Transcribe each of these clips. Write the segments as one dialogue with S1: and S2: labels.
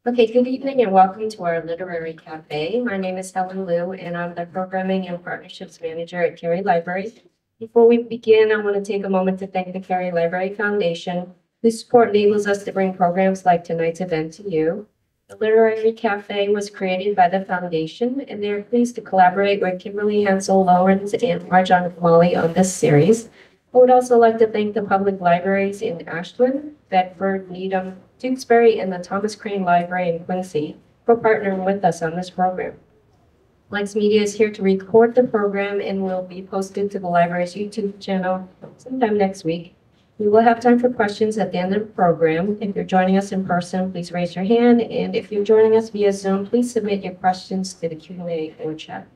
S1: Okay, good evening and welcome to our Literary Cafe. My name is Helen Liu and I'm the Programming and Partnerships Manager at Cary Library. Before we begin, I want to take a moment to thank the Cary Library Foundation, whose support enables us to bring programs like tonight's event to you. The Literary Cafe was created by the foundation and they're pleased to collaborate with Kimberly Hensel Lawrence and Marjan Kamali on this series. I would also like to thank the public libraries in Ashland, Bedford, Needham, Tewksbury, and the Thomas Crane Library in Quincy for partnering with us on this program. LexMedia is here to record the program and will be posted to the library's YouTube channel sometime next week. We will have time for questions at the end of the program. If you're joining us in person, please raise your hand. And if you're joining us via Zoom, please submit your questions to the Q&A or chat.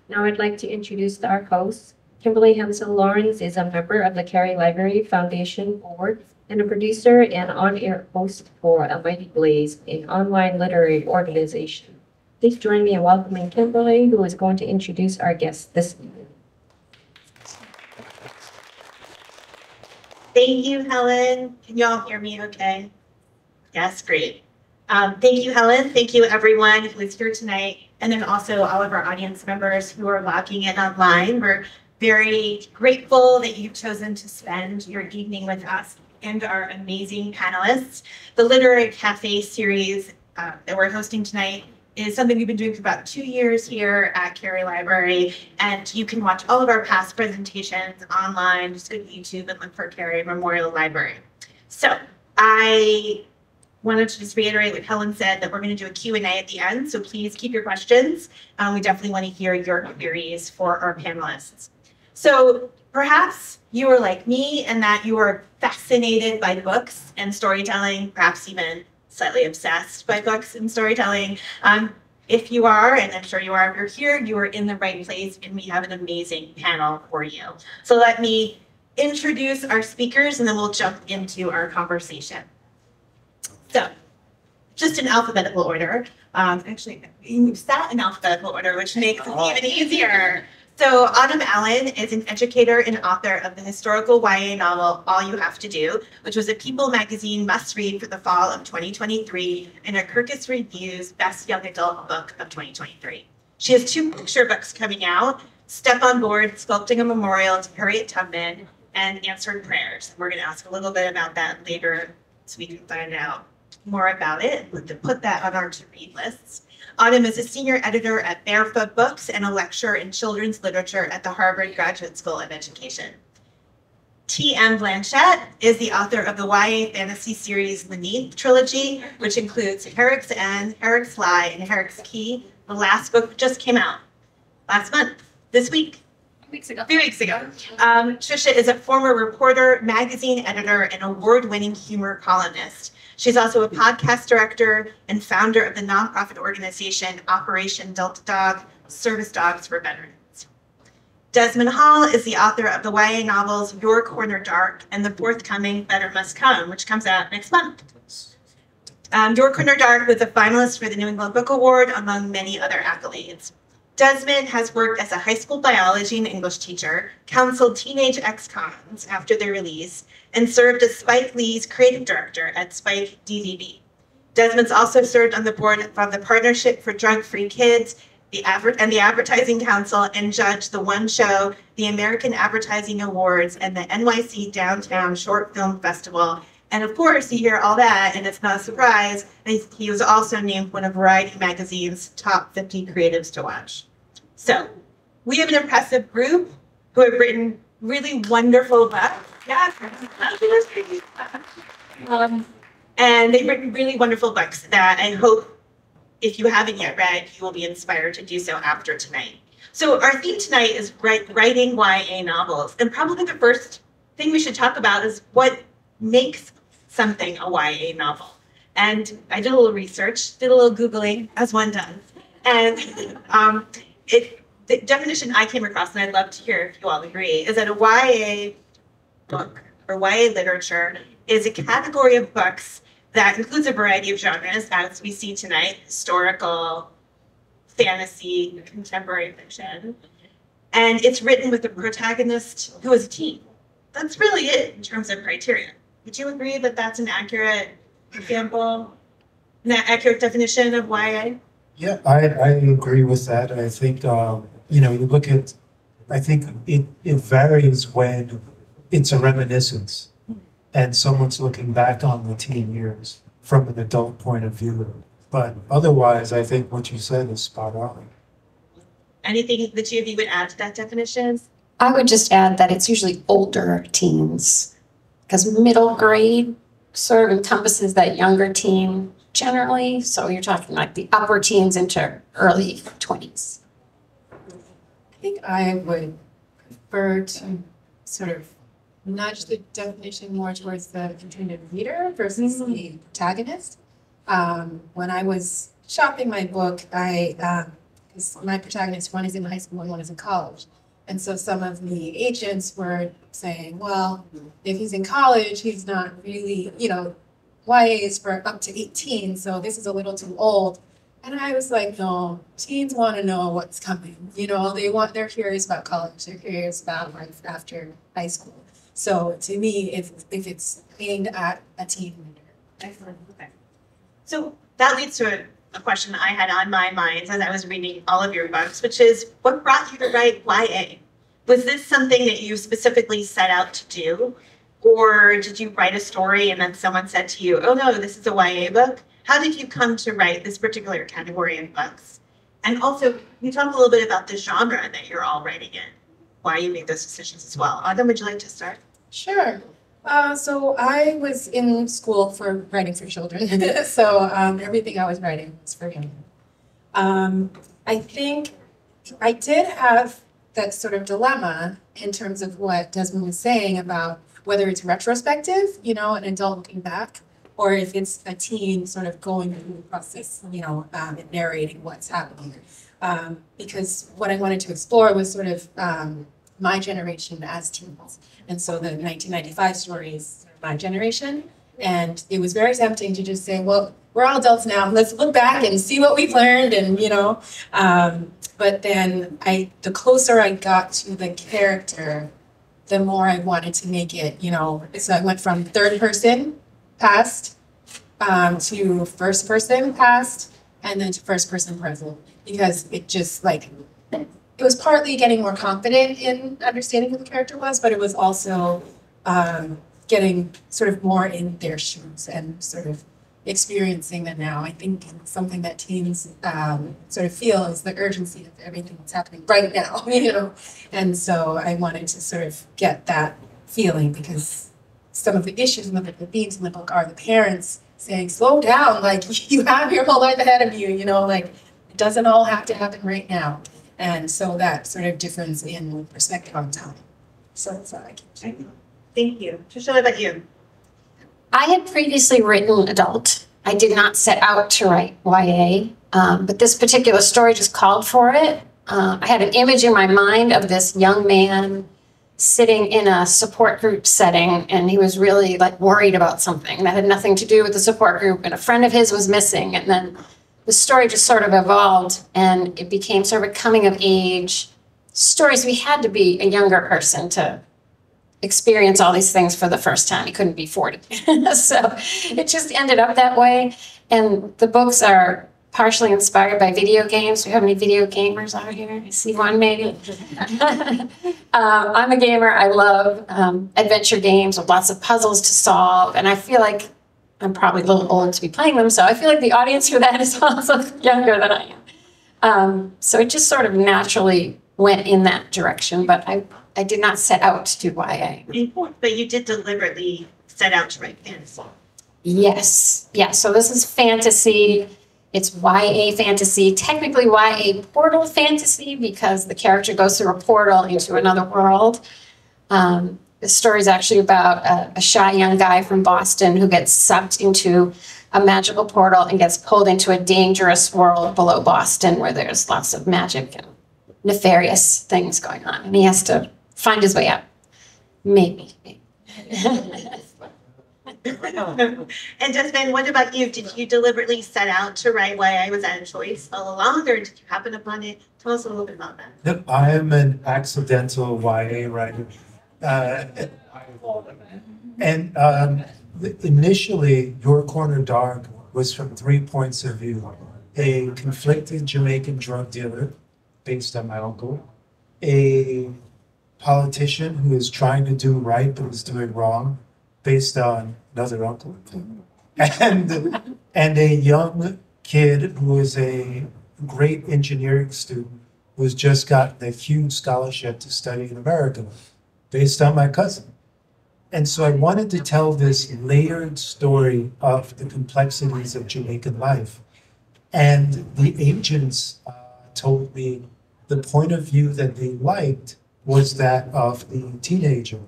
S1: Now I'd like to introduce our hosts. Kimberly Hensel Lawrence is a member of the Cary Library Foundation Board and a producer and on-air host for A Mighty Blaze, an online literary organization. Please join me in welcoming Kimberly, who is going to introduce our guests this evening.
S2: Thank you, Helen. Can you all hear me okay? Yes, great. Thank you, Helen. Thank you, everyone who is here tonight, and then also all of our audience members who are logging in online. We're very grateful that you've chosen to spend your evening with us and our amazing panelists. The Literary Cafe series that we're hosting tonight is something we've been doing for about 2 years here at Cary Library, and you can watch all of our past presentations online. Just go to YouTube and look for Cary Memorial Library. So I wanted to just reiterate what Helen said, that we're going to do a Q&A at the end, so please keep your questions. We definitely want to hear your queries for our panelists. So perhaps you are like me in that you are fascinated by books and storytelling, perhaps even slightly obsessed by books and storytelling. If you are, and I'm sure you are, if you're here, you are in the right place, and we have an amazing panel for you. So let me introduce our speakers, and then we'll jump into our conversation. So, just in alphabetical order. Actually, you sat in alphabetical order, which makes it even easier. So Autumn Allen is an educator and author of the historical YA novel All You Have to Do, which was a People magazine must-read for the fall of 2023 and a Kirkus Reviews Best Young Adult Book of 2023. She has 2 picture books coming out, Step on Board, Sculpting a Memorial to Harriet Tubman, and Answered Prayers. We're going to ask a little bit about that later so we can find out more about it and put that on our to-read lists. Autumn is a senior editor at Barefoot Books and a lecturer in children's literature at the Harvard Graduate School of Education. TM Blanchet is the author of the YA fantasy series The Neath trilogy, which includes Herrick's End, Herrick's Lie, and Herrick's Key. The last book just came out last month, this week. A few weeks ago. Trisha is a former reporter, magazine editor, and award-winning humor columnist. She's also a podcast director and founder of the nonprofit organization Operation Delta Dog, Service Dogs for Veterans. Desmond Hall is the author of the YA novels Your Corner Dark and the forthcoming Better Must Come, which comes out next month. Your Corner Dark was a finalist for the New England Book Award, among many other accolades. Desmond has worked as a high school biology and English teacher, counseled teenage ex-cons after their release, and served as Spike Lee's creative director at Spike DVB. Desmond's also served on the board of the Partnership for Drug-Free Kids and the Advertising Council, and judged the One Show, the American Advertising Awards, and the NYC Downtown Short Film Festival. And of course, you hear all that, and it's not a surprise, he was also named one of Variety Magazine's top 50 creatives to watch. So, we have an impressive group who have written really wonderful books. Yes. And they've written really wonderful books that I hope, if you haven't yet read, you will be inspired to do so after tonight. So our theme tonight is writing YA novels. And probably the first thing we should talk about is what makes something a YA novel. And I did a little research, did a little Googling, as one does. And the definition I came across, and I'd love to hear if you all agree, is that a YA book or YA literature is a category of books that includes a variety of genres, as we see tonight: historical, fantasy, contemporary fiction. And it's written with a protagonist who is a teen. That's really it in terms of criteria. Would you agree that that's an accurate example? that accurate definition of YA?
S3: Yeah, I agree with that. I think, you know, you look at, I think it varies when it's a reminiscence and someone's looking back on the teen years from an adult point of view. But otherwise, I think what you said is spot on.
S2: Anything the two of you would add to that definition?
S4: I would just add that it's usually older teens, because middle grade sort of encompasses that younger teen generally. So you're talking like the upper teens into early 20s.
S5: I think I would prefer to sort of nudge the definition more towards the intended reader versus the protagonist. When I was shopping my book, because my protagonists, one is in high school and one is in college. And so some of the agents were saying, well, if he's in college, he's not really, you know, YA is for up to 18, so this is a little too old. And I was like, no, teens want to know what's coming. You know, they're curious about college, they're curious about life after high school. So to me, if it's aimed at a teen reader.
S2: Excellent. Okay. So that leads to a question I had on my mind as I was reading all of your books, which is what brought you to write YA? Was this something that you specifically set out to do? Or did you write a story and then someone said to you, oh no, this is a YA book? How did you come to write this particular category of books? And also, you talk a little bit about the genre that you're all writing in, why you made those decisions as well. Autumn, would you like to start?
S5: Sure. So I was in school for writing for children. So everything I was writing was for him. I think I did have that sort of dilemma in terms of what Desmond was saying about whether it's retrospective, you know, an adult looking back, or if it's a teen sort of going through the process, you know, and narrating what's happening. Because what I wanted to explore was sort of my generation as teens. And so the 1995 story is my generation. And it was very tempting to just say, well, we're all adults now. Let's look back and see what we've learned. And, you know, but then the closer I got to the character, the more I wanted to make it, you know. So I went from third person past to first person past and then to first person present, because it just like, it was partly getting more confident in understanding who the character was, but it was also getting sort of more in their shoes and sort of experiencing them now. I think something that teens sort of feel is the urgency of everything that's happening right now, you know? And so I wanted to sort of get that feeling, because some of the issues and the themes in the book are the parents saying, slow down, like you have your whole life ahead of you, you know, like it doesn't all have to happen right now. And so that sort of difference in perspective on time. So that's all I can say.
S2: Thank you. Trisha, what about you?
S4: I had previously written adult. I did not set out to write YA, but this particular story just called for it. I had an image in my mind of this young man sitting in a support group setting, and he was really like worried about something that had nothing to do with the support group, and a friend of his was missing. And then the story just sort of evolved, and it became sort of a coming of age story. So we had to be a younger person to experience all these things for the first time. He couldn't be 40. So it just ended up that way. And the books are partially inspired by video games. Do you have any video gamers out here? I see one maybe. I'm a gamer. I love adventure games with lots of puzzles to solve. And I feel like I'm probably a little old to be playing them. So I feel like the audience for that is also younger than I am. So it just sort of naturally went in that direction. But I did not set out to do YA.
S2: But you did deliberately set out to write fantasy.
S4: Yes. Yeah. So this is fantasy. It's YA fantasy, technically YA portal fantasy, because the character goes through a portal into another world. The story is actually about a shy young guy from Boston who gets sucked into a magical portal and gets pulled into a dangerous world below Boston where there's lots of magic and nefarious things going on. And he has to find his way out. Maybe.
S2: And Desmond, what about you? Did you deliberately set out to write YA? Was that a choice all along, or did you happen upon it? Tell us a little bit about that.
S3: Yep, I am an accidental YA writer. Initially, Your Corner Dark was from 3 points of view. A conflicted Jamaican drug dealer, based on my uncle, a politician who is trying to do right but is doing wrong, based on another uncle, and a young kid who is a great engineering student who's just gotten a huge scholarship to study in America, based on my cousin. And so I wanted to tell this layered story of the complexities of Jamaican life. And the agents told me the point of view that they liked was that of the teenager.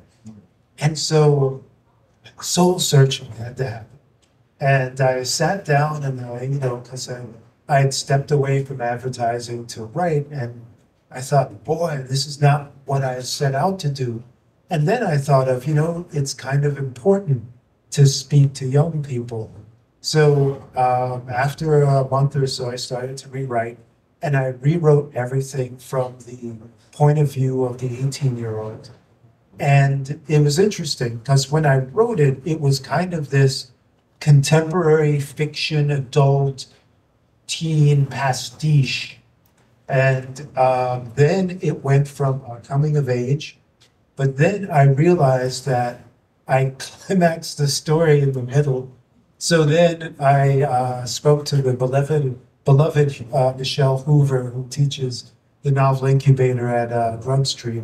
S3: And so soul searching had to happen. And I sat down and because I had stepped away from advertising to write, and I thought, boy, this is not what I set out to do. And then I thought of, it's kind of important to speak to young people. So after a month or so, I started to rewrite, and I rewrote everything from the point of view of the 18-year-old. And it was interesting because when I wrote it, it was kind of this contemporary fiction, adult, teen pastiche. And then it went from coming of age. But then I realized that I climaxed the story in the middle. So then I spoke to the beloved Michelle Hoover, who teaches the novel incubator at Grub Street.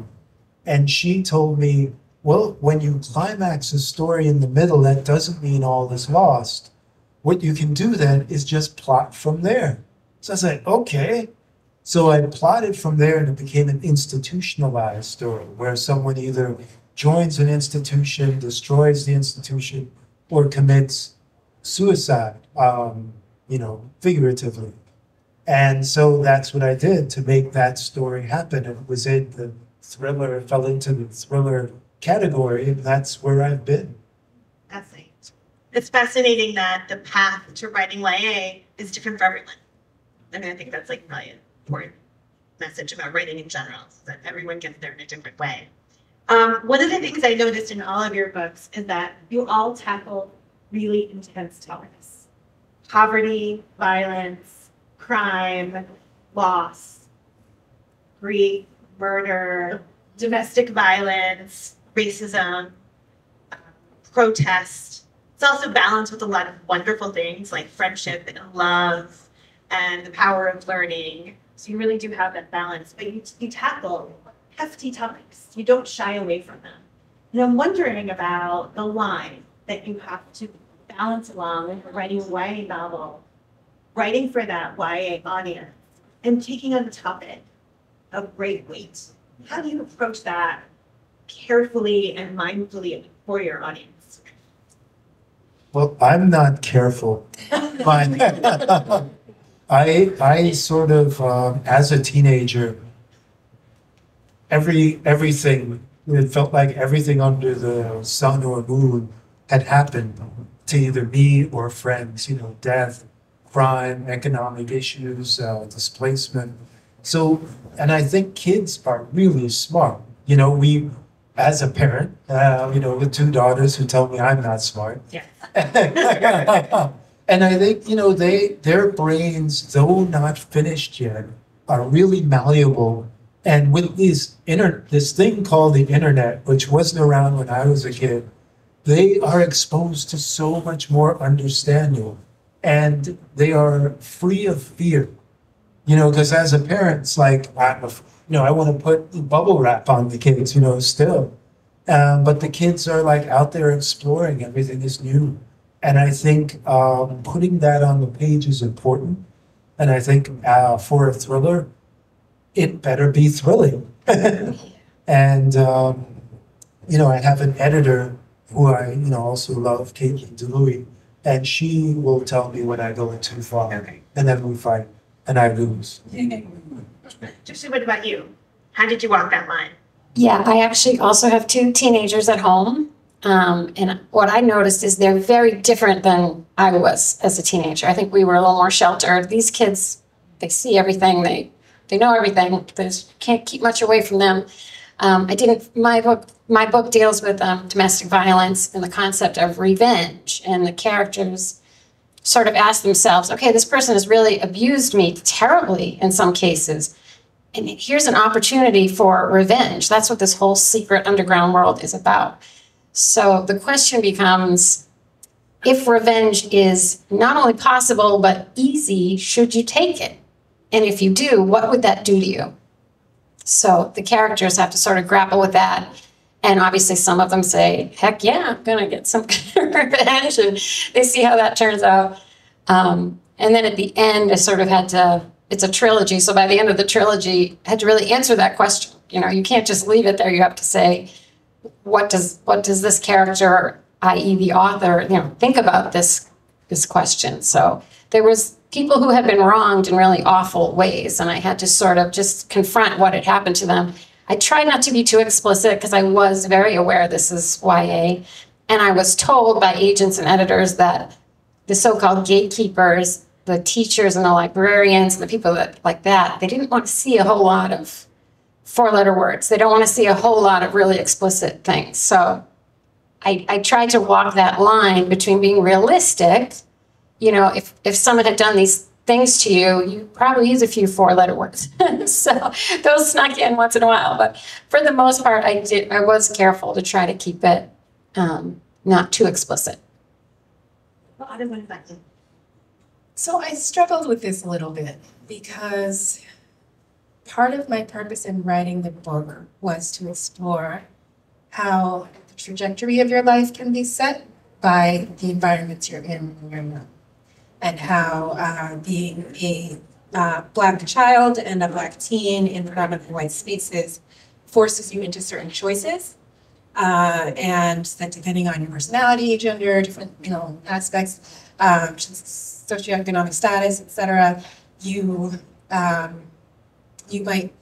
S3: And she told me, well, when you climax a story in the middle, that doesn't mean all is lost. What you can do then is just plot from there. So I was like, okay. So I plotted from there, and it became an institutionalized story where someone either joins an institution, destroys the institution, or commits suicide, figuratively. And so that's what I did to make that story happen. It was in the thriller, it fell into the thriller category, and that's where I've been.
S2: Fascinating. It's fascinating that the path to writing YA is different for everyone. I mean, I think that's like really important message about writing in general, so that everyone gets there in a different way. One of the things I noticed in all of your books is that you all tackle really intense topics: poverty, violence, crime, loss, grief, murder, domestic violence, racism, protest. It's also balanced with a lot of wonderful things like friendship and love and the power of learning. So you really do have that balance, but you tackle hefty topics. You don't shy away from them. And I'm wondering about the line that you have to balance along when you're writing a YA novel, writing for that YA audience, and taking on the topic of great weight. How do you approach that carefully and mindfully for your audience?
S3: Well, I'm not careful. I sort of, as a teenager, everything, it felt like everything under the sun or moon had happened to either me or friends, death, crime, economic issues, displacement. So, and I think kids are really smart. We, as a parent, the two daughters who tell me I'm not smart.
S2: Yeah.
S3: And I think, their brains, though not finished yet, are really malleable. And with this thing called the internet, which wasn't around when I was a kid, they are exposed to so much more understanding. And they are free of fear. Because as a parent, it's like, I want to put bubble wrap on the kids, still. But the kids are like out there exploring. Everything is new. And I think putting that on the page is important. And I think for a thriller, it better be thrilling. And, I have an editor who I, also love, Caitlin DeLuey, and she will tell me when I go too far.
S2: Okay.
S3: And then we fight, and I lose.
S2: Josie, what about you? How did you walk that line?
S4: Yeah, I actually also have two teenagers at home. And what I noticed is they're very different than I was as a teenager. I think we were a little more sheltered. These kids, they see everything. They know everything. Can't keep much away from them. My book deals with domestic violence and the concept of revenge, and the characters sort of ask themselves, okay, this person has really abused me terribly in some cases. And here's an opportunity for revenge. That's what this whole secret underground world is about. So the question becomes, if revenge is not only possible, but easy, should you take it? And if you do, what would that do to you? So the characters have to sort of grapple with that. And obviously some of them say, heck yeah, I'm gonna get some kind of revenge. And they see how that turns out. And then at the end, I sort of had to, it's a trilogy. So by the end of the trilogy, I had to really answer that question. You know, you can't just leave it there. You have to say, what does this character, i.e. the author, you know, think about this question? So there was people who had been wronged in really awful ways, and I had to sort of just confront what had happened to them. I tried not to be too explicit because I was very aware this is YA, and I was told by agents and editors that the so-called gatekeepers, the teachers and the librarians and the people that like that, they didn't want to see a whole lot of four-letter words. They don't want to see a whole lot of really explicit things. So I tried to walk that line between being realistic. You know, if someone had done these things to you, you probably use a few four-letter words. So those snuck in once in a while. But for the most part, I was careful to try to keep it not too explicit.
S5: So I struggled with this a little bit because part of my purpose in writing the book was to explore how the trajectory of your life can be set by the environments you're in when you're young, and how being a Black child and a Black teen in predominantly white spaces forces you into certain choices, and that depending on your personality, gender, different aspects, socioeconomic status, etc., you might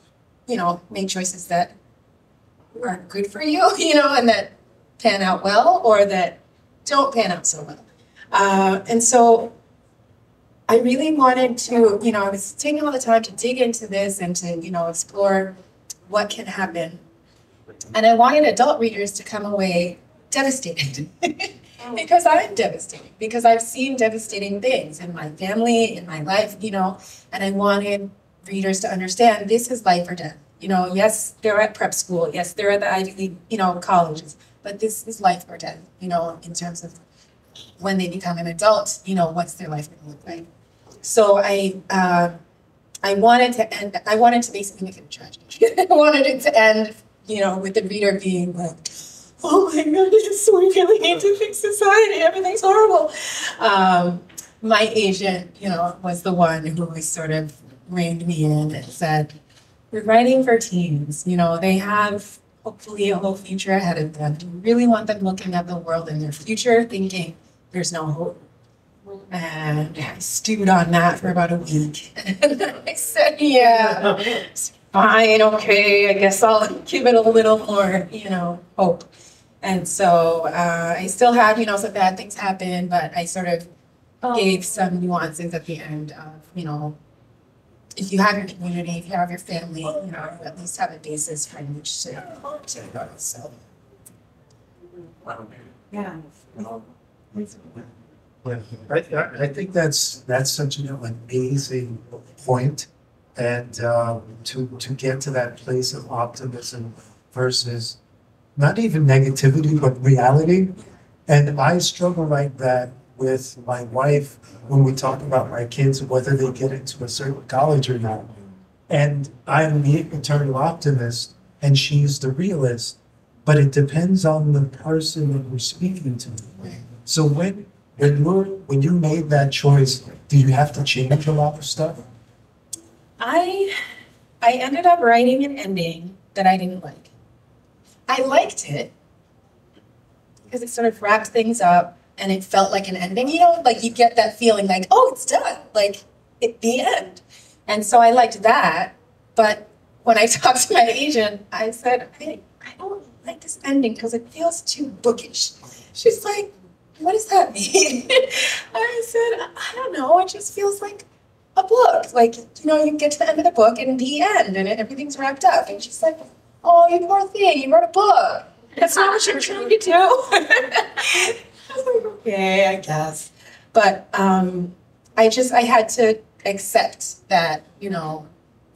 S5: make choices that are good for you, and that pan out well, or that don't pan out so well. And so I really wanted to, I was taking all the time to dig into this and to, explore what can happen. And I wanted adult readers to come away devastated because I'm devastated, because I've seen devastating things in my family, in my life, and I wanted readers to understand this is life or death. Yes, they're at prep school. Yes, they're at the Ivy League, colleges, but this is life or death, in terms of when they become an adult, what's their life going to look like. So I wanted to basically make it a tragedy. I wanted it to end, with the reader being like, oh my goodness, we really need to fix society. Everything's horrible. My agent, was the one who sort of reined me in and said, we're writing for teens. They have hopefully a whole future ahead of them. Do you really want them looking at the world in their future thinking there's no hope? And I stewed on that for about a week. And then I said, yeah, it's fine, okay, I guess I'll give it a little more, hope. And so I still had, some bad things happen, but I sort of gave some nuances at the end of, if you have your community, if you have your family, you at least have a basis from which to go. So.
S2: Yeah.
S3: I think that's such an amazing point, and to get to that place of optimism versus not even negativity but reality. And I struggle like that with my wife when we talk about my kids, whether they get into a certain college or not. And I'm the eternal optimist and she's the realist, but it depends on the person that we're speaking to. So when you made that choice, did you have to change a lot of stuff?
S5: I ended up writing an ending that I didn't like. I liked it because it sort of wrapped things up and it felt like an ending, like you get that feeling like, oh, it's done, like at the end. And so I liked that. But when I talked to my agent, I said, hey, I don't like this ending because it feels too bookish. She's like, what does that mean? I said, I don't know, it just feels like a book. Like, you get to the end of the book and the end and everything's wrapped up. And she's like, oh, you poor thing, you wrote a book. That's not what you're trying to do. I was like, okay, I guess. But I had to accept that, you know,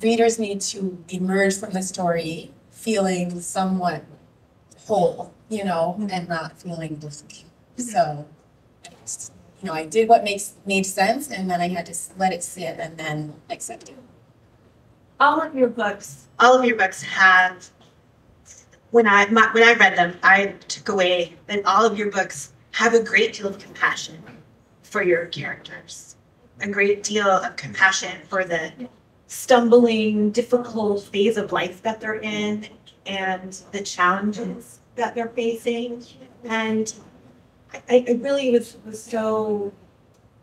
S5: readers need to emerge from the story feeling somewhat whole, you know, and not feeling disappointed. So, you know, I did what made sense, and then I had to let it sit and then accept it.
S2: All of your books have, when I read them, I took away that all of your books have a great deal of compassion for your characters, a great deal of compassion for the stumbling, difficult phase of life that they're in and the challenges that they're facing. And I really was so,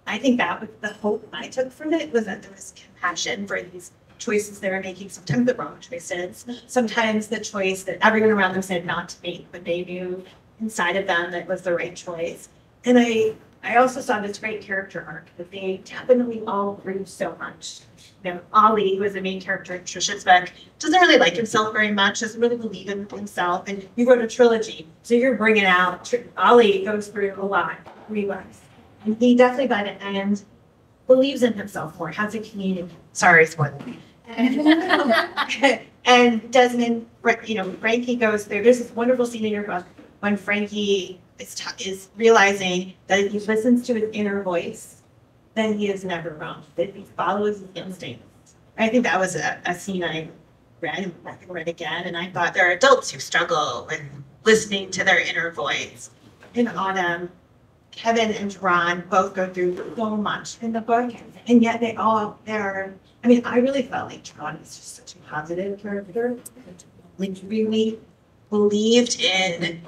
S2: I think that was the hope I took from it, was that there was compassion for these choices they were making, sometimes the wrong choices, sometimes the choice that everyone around them said not to make, but they knew inside of them that was the right choice. And I also saw this great character arc that they definitely all grew so much. You know, Ollie, who is the main character in Trisha's book, doesn't really like himself very much, doesn't really believe in himself, and you wrote a trilogy, so you're bringing out, Ollie goes through a lot, rewrites, and he definitely by the end believes in himself more, has a community. Sorry, spoiler. And Desmond, you know, Frankie goes through, there's this wonderful scene in your book when Frankie is realizing that if he listens to his inner voice, then he is never wrong, that he follows his instincts. I think that was a scene I read again, and I thought there are adults who struggle with listening to their inner voice. In Autumn, Kevin and Ron both go through so much in the book, and yet I mean, I really felt like Ron is just such a positive character, like really believed in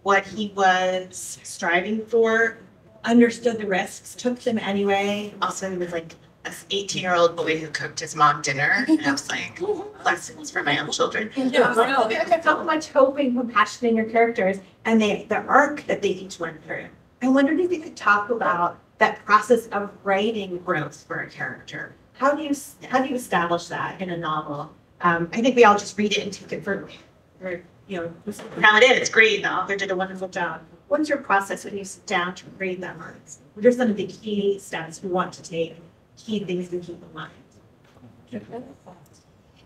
S2: what he was striving for, understood the risks, took them anyway. Also, he was like an 18-year-old boy who cooked his mom dinner. And I was like, lessons for my own children. So much hope and compassion in your characters and the arc that they each went through. I wondered if you could talk about that process of writing growth for a character. How do you establish that in a novel? I think we all just read it and take it for you know, now it is great. The author did a wonderful job. What's your process when you sit down to read them? What are some of the key steps we want to take, key things to keep in mind?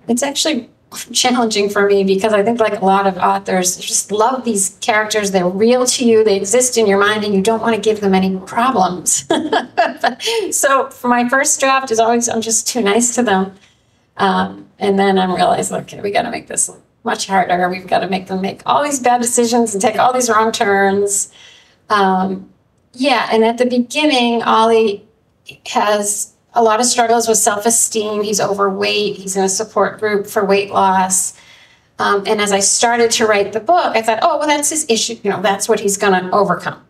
S4: It's actually challenging for me because I think, like a lot of authors, you just love these characters. They're real to you. They exist in your mind, and you don't want to give them any problems. So for my first draft is always, I'm just too nice to them. And then I realize, okay, we got to make this much harder. We've got to make them make all these bad decisions and take all these wrong turns. Yeah, and at the beginning, Ollie has a lot of struggles with self-esteem. He's overweight. He's in a support group for weight loss. And as I started to write the book, I thought, oh, well, that's his issue. You know, that's what he's going to overcome.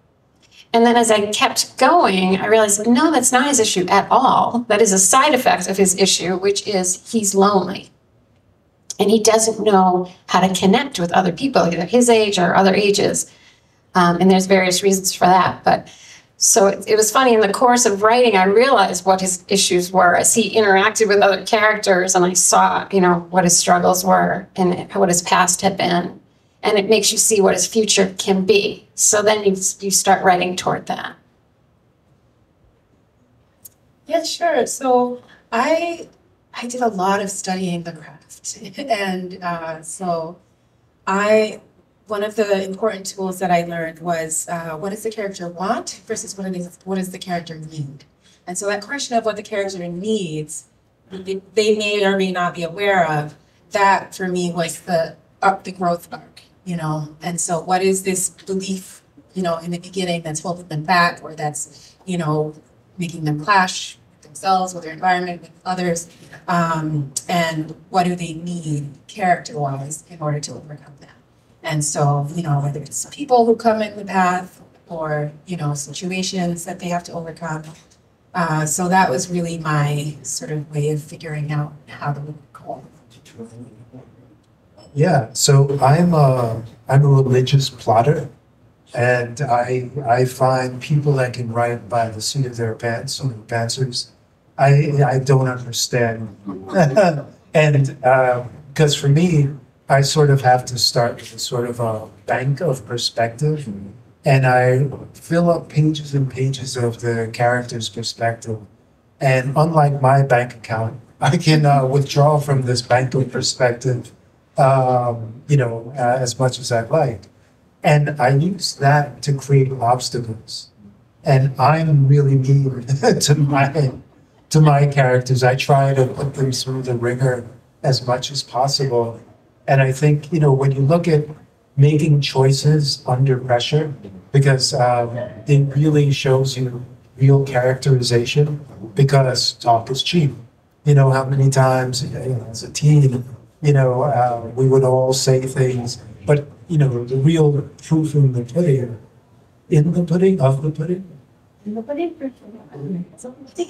S4: And then as I kept going, I realized, no, that's not his issue at all. That is a side effect of his issue, which is he's lonely. And he doesn't know how to connect with other people, either his age or other ages. And there's various reasons for that. But so it was funny, in the course of writing, I realized what his issues were as he interacted with other characters, and I saw, you know, what his struggles were and what his past had been. And it makes you see what his future can be. So then you start writing toward that.
S5: Yeah, sure. So I did a lot of studying the craft. And one of the important tools that I learned was what does the character want versus what does the character need? And so that question of what the character needs, they may or may not be aware of, that for me was the growth arc, you know? And so what is this belief, you know, in the beginning that's holding them back, or that's, you know, making them clash with themselves, with their environment, with others, and what do they need character-wise in order to overcome that? And so, you know, whether it's people who come in the path or, you know, situations that they have to overcome. So that was really my sort of way of figuring out how to go.
S3: Yeah, so I'm a religious plotter, and I find people that can write by the seat of their pants, or pantsers, I don't understand. And because for me, I sort of have to start with a sort of a bank of perspective, and I fill up pages and pages of the character's perspective. And unlike my bank account, I can withdraw from this banking perspective, as much as I'd like. And I use that to create obstacles. And I'm really mean to my characters. I try to put them through the ringer as much as possible. And I think, when you look at making choices under pressure, because it really shows you real characterization, because talk is cheap. How many times, as a teen, we would all say things, but, the real proof of the pudding,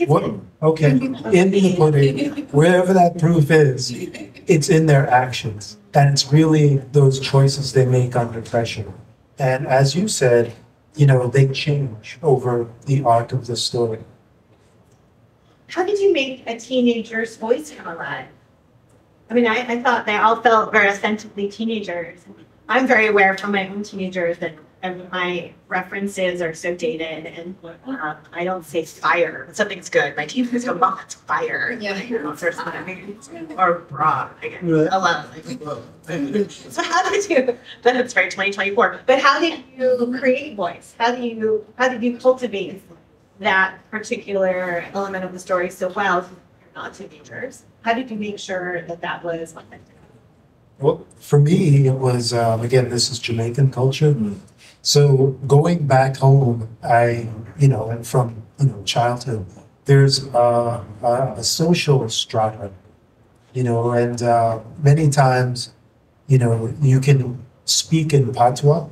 S3: what? Okay, in the pudding, wherever that proof is, it's in their actions. And it's really those choices they make under pressure. And as you said, they change over the arc of the story.
S2: How did you make a teenager's voice come alive? I mean, I thought they all felt very authentically teenagers. I'm very aware from my own teenagers that my references are so dated, and I don't say fire. When something's good, my teenagers go, "Mom, it's fire."
S5: Yeah.
S2: Or bra. Alone. So how did you? Then it's very 2024. But how did you create voice? How did you cultivate that particular element of the story so well? You're not teenagers. How did you make sure that was authentic?
S3: Well, for me, it was, again, this is Jamaican culture. So going back home, and from, childhood, there's a social strata, and many times, you can speak in patois,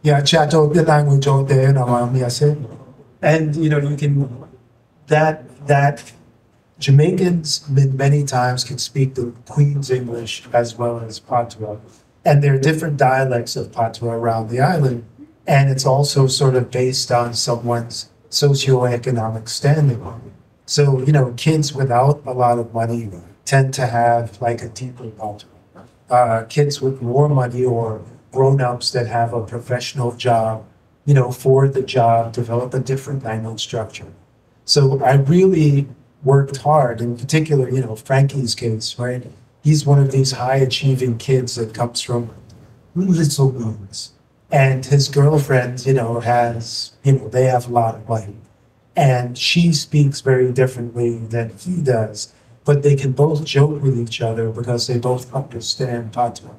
S3: yeah, chat out the language out there, and, you can, that Jamaicans many times can speak the Queen's English as well as patois. And there are different dialects of patois around the island. And it's also sort of based on someone's socioeconomic standing. So, kids without a lot of money tend to have like a deeper patois. Kids with more money or grown-ups that have a professional job, for the job, develop a different language structure. So I really worked hard, in particular, Frankie's case, right? He's one of these high-achieving kids that comes from little means. And his girlfriend, has, they have a lot of money. And she speaks very differently than he does. But they can both joke with each other because they both understand patois.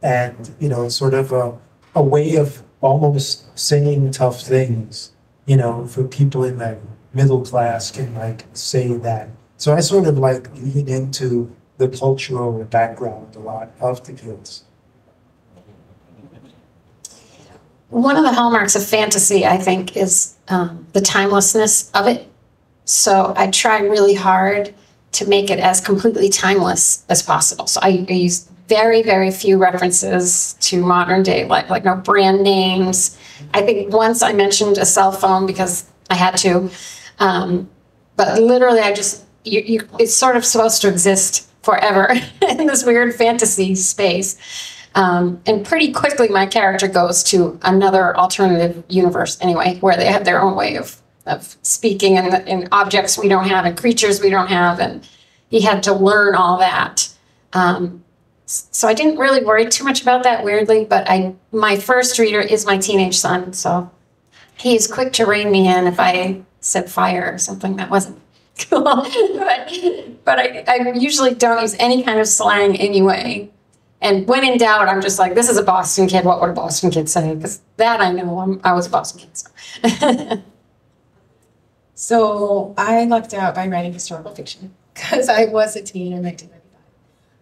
S3: And, it's sort of a way of almost saying tough things, for people in that middle class can say that. So I sort of lean into the cultural background a lot of the kids.
S4: One of the hallmarks of fantasy, I think, is the timelessness of it. So I try really hard to make it as completely timeless as possible. So I use very, very few references to modern day, like no brand names. I think once I mentioned a cell phone because I had to. But literally, it's sort of supposed to exist forever in this weird fantasy space. And pretty quickly, my character goes to another alternative universe anyway, where they have their own way of speaking and objects we don't have and creatures we don't have. And he had to learn all that. So I didn't really worry too much about that, weirdly, but my first reader is my teenage son. So he is quick to rein me in if I said fire or something that wasn't cool. but I usually don't use any kind of slang anyway. And when in doubt, I'm just like, this is a Boston kid. What would a Boston kid say? Because that I know, I was a Boston kid. So.
S5: So I lucked out by writing historical fiction because I was a teen in 1995.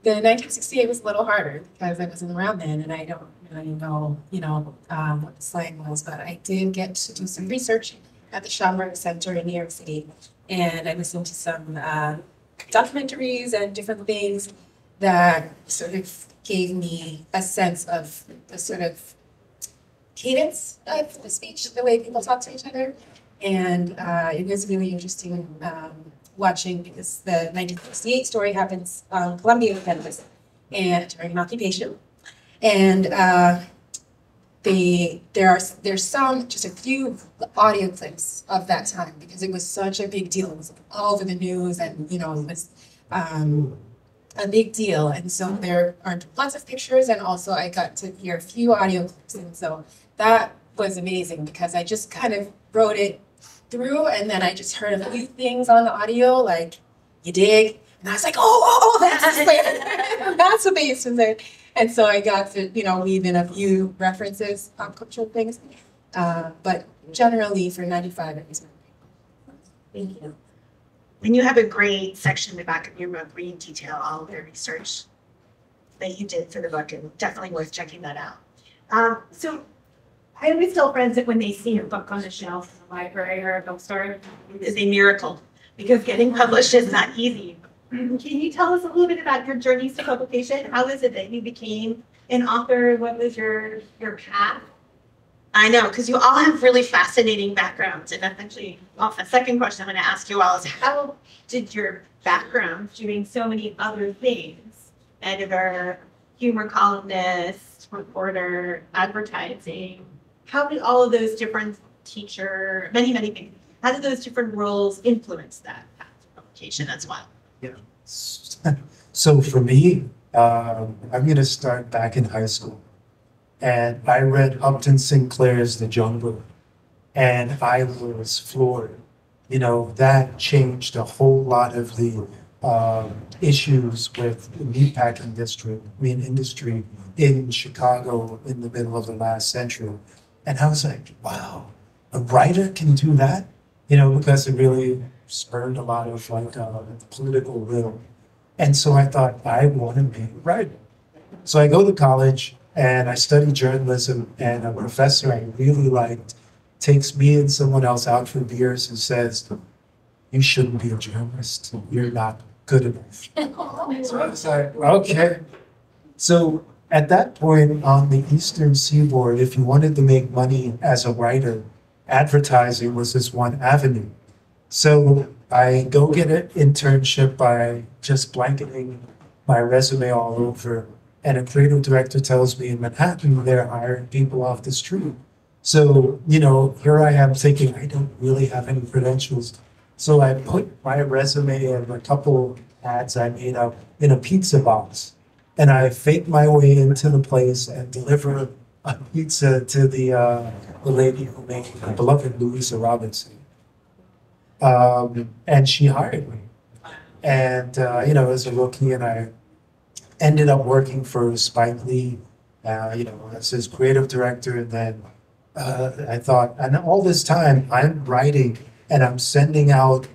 S5: The 1968 was a little harder because I wasn't around then and I don't really know, what the slang was, but I did get to do some research at the Schomburg Center in New York City. And I listened to some documentaries and different things that sort of gave me a sense of the sort of cadence of the speech, the way people talk to each other. And it was really interesting watching because the 1968 story happens on Columbia campus and during an occupation. And there's just a few audio clips of that time because it was such a big deal. It was all over the news, and it was a big deal. And so there are lots of pictures, and also I got to hear a few audio clips, and so that was amazing because I just kind of wrote it through, and then I just heard a few things on the audio, like "you dig," and I was like, oh, that's that's what they used to say. And so I got to, weave in a few references, pop cultural things. But generally for 95, it was my
S2: Thank you. And you have a great section in the back of your book where you detail all of the research that you did for the book, and definitely worth checking that out. So I always tell friends that when they see a book on a shelf in a library or a bookstore, it is a miracle because getting published is not easy. Can you tell us a little bit about your journeys to publication? How is it that you became an author? What was your path? I know, because you all have really fascinating backgrounds. And that's actually a second question I'm going to ask you all is how did your background doing so many other things, editor, humor columnist, reporter, advertising, how did all of those different teacher, many things, how did those different roles influence that path to publication as well?
S3: Yeah. So for me, I'm going to start back in high school. And I read Upton Sinclair's The Jungle, and I was floored. That changed a whole lot of the issues with the meatpacking industry in Chicago in the middle of the last century. And I was like, wow, a writer can do that? Because it really spurred a lot of political will. And so I thought, I want to be a writer. So I go to college and I study journalism, and a professor I really liked takes me and someone else out for beers and says, you shouldn't be a journalist. You're not good enough. So I was like, okay. So at that point on the Eastern Seaboard, if you wanted to make money as a writer, advertising was this one avenue. So I go get an internship by just blanketing my resume all over, and a creative director tells me in Manhattan they're hiring people off the street. So, here I am thinking I don't really have any credentials. So I put my resume and a couple ads I made up in a pizza box, and I fake my way into the place and deliver a pizza to the lady who made the beloved Louisa Robinson. And she hired me. And, as a rookie, and I ended up working for Spike Lee, as his creative director. And then I thought, and all this time I'm writing and I'm sending out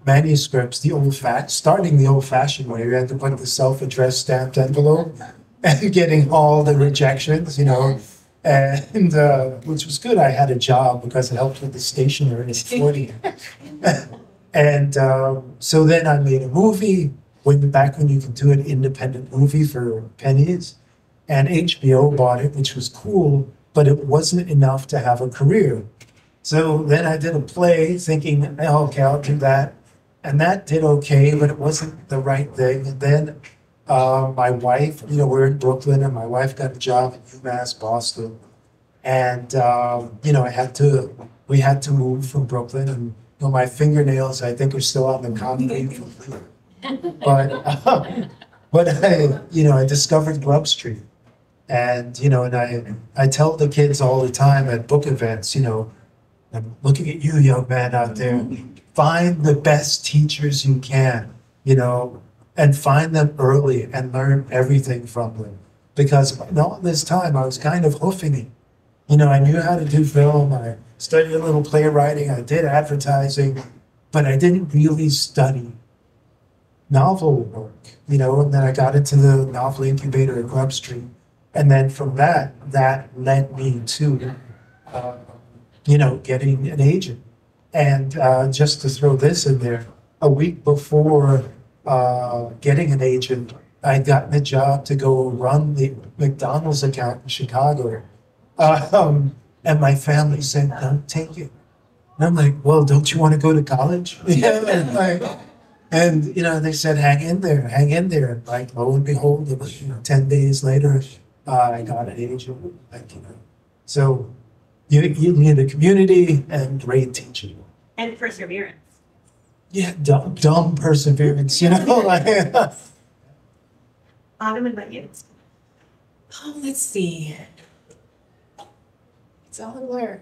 S3: manuscripts starting the old-fashioned way. You had to put the self-addressed stamped envelope and getting all the rejections, and which was good. I had a job because it helped with the stationery at 40. And so then I made a movie back when you could do an independent movie for pennies, and HBO bought it, which was cool, but it wasn't enough to have a career. So then I did a play thinking, oh, okay, I'll do that. And that did okay, but it wasn't the right thing. And then my wife, we're in Brooklyn, and my wife got a job at UMass Boston. And, we had to move from Brooklyn, and my fingernails, I think, are still on the concrete. But I discovered Grub Street. And, and I tell the kids all the time at book events, I'm looking at you, young man out there, find the best teachers you can, and find them early and learn everything from them. Because all this time I was kind of hoofing it. I knew how to do film, I studied a little playwriting, I did advertising, but I didn't really study novel work, and then I got into the novel incubator at Grub Street. And then from that led me to, getting an agent. And just to throw this in there, a week before getting an agent, I'd gotten a job to go run the McDonald's account in Chicago. And my family said, don't take it. And I'm like, well, don't you want to go to college? And they said, hang in there. And lo and behold, it was 10 days later, I got an agent, like, so you need the community and great teaching.
S2: And perseverance.
S3: Yeah, dumb perseverance, like.
S2: Autumn, what about you?
S5: Oh, let's see. It's all a blur.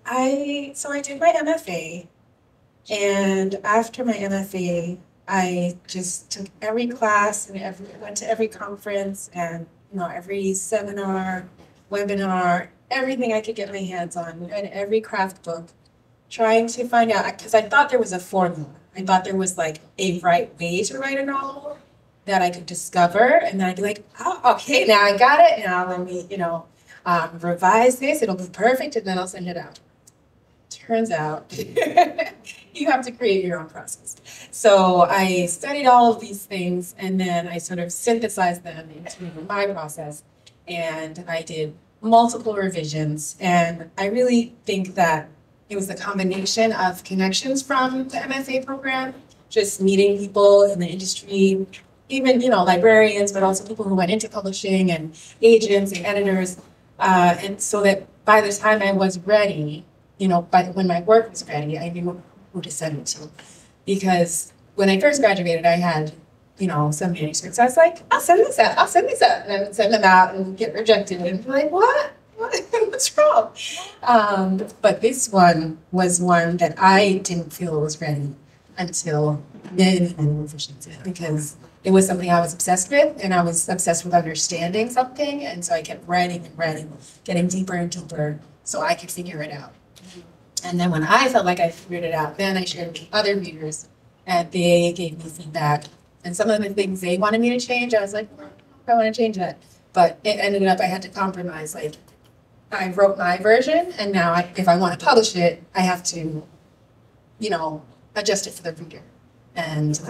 S5: I did my MFA, and after my MFA, I just took every class and went to every conference and every seminar, webinar, everything I could get my hands on, and every craft book, trying to find out, because I thought there was a formula. I thought there was like a right way to write a novel that I could discover, and then I'd be like, oh, okay, now I got it. Now let me, revise this. It'll be perfect, and then I'll send it out. Turns out, you have to create your own process. So I studied all of these things, and then I sort of synthesized them into my process, and I did multiple revisions. And I really think that it was the combination of connections from the MFA program, just meeting people in the industry, even, librarians, but also people who went into publishing and agents and editors. And so that by the time I was ready, when my work was ready, I knew who to send it to. Because when I first graduated, I had, some manuscripts. I was like, I'll send these out. And I would send them out and get rejected. And be like, what? What's wrong? But this one was one that I didn't feel was ready until many revisions, because it was something I was obsessed with, and I was obsessed with understanding something. And so I kept writing and writing, getting deeper and deeper so I could figure it out. And then when I felt like I figured it out, then I shared it with other readers, and they gave me feedback. And some of the things they wanted me to change, I was like, I want to change that. But it ended up I had to compromise. Like, I wrote my version, and now if I want to publish it, I have to, adjust it for the reader. And so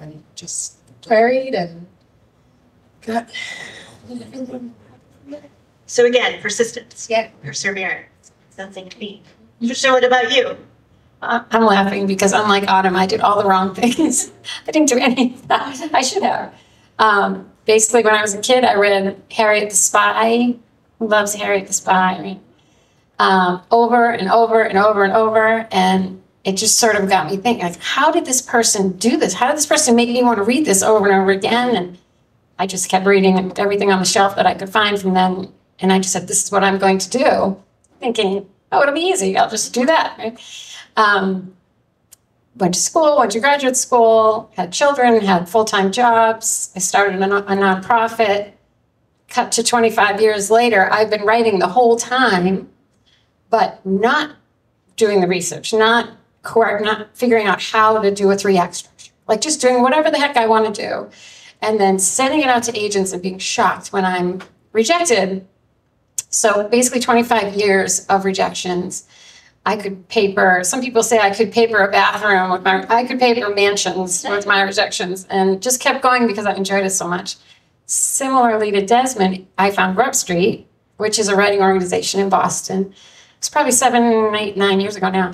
S5: I just queried and got.
S2: So again, persistence.
S5: Yeah.
S2: Perseverance. Something to be. So what about you?
S4: I'm laughing because unlike Autumn, I did all the wrong things. I didn't do any of that. I should have. Basically, when I was a kid, I read Harriet the Spy. Who loves Harriet the Spy? Right? Over and over and over and over. And it just sort of got me thinking, like, how did this person do this? How did this person make me want to read this over and over again? And I just kept reading everything on the shelf that I could find from then. And I just said, this is what I'm going to do. Thinking, oh, it'll be easy. I'll just do that. Right? Went to school, went to graduate school, had children, had full-time jobs. I started a nonprofit. Cut to 25 years later, I've been writing the whole time, but not doing the research, not figuring out how to do a 3-act structure. Like just doing whatever the heck I want to do. And then sending it out to agents and being shocked when I'm rejected. So basically 25 years of rejections. I could paper, some people say I could paper a bathroom I could paper mansions with my rejections, and just kept going because I enjoyed it so much. Similarly to Desmond, I found Grub Street, which is a writing organization in Boston. It's probably 7, 8, 9 years ago now.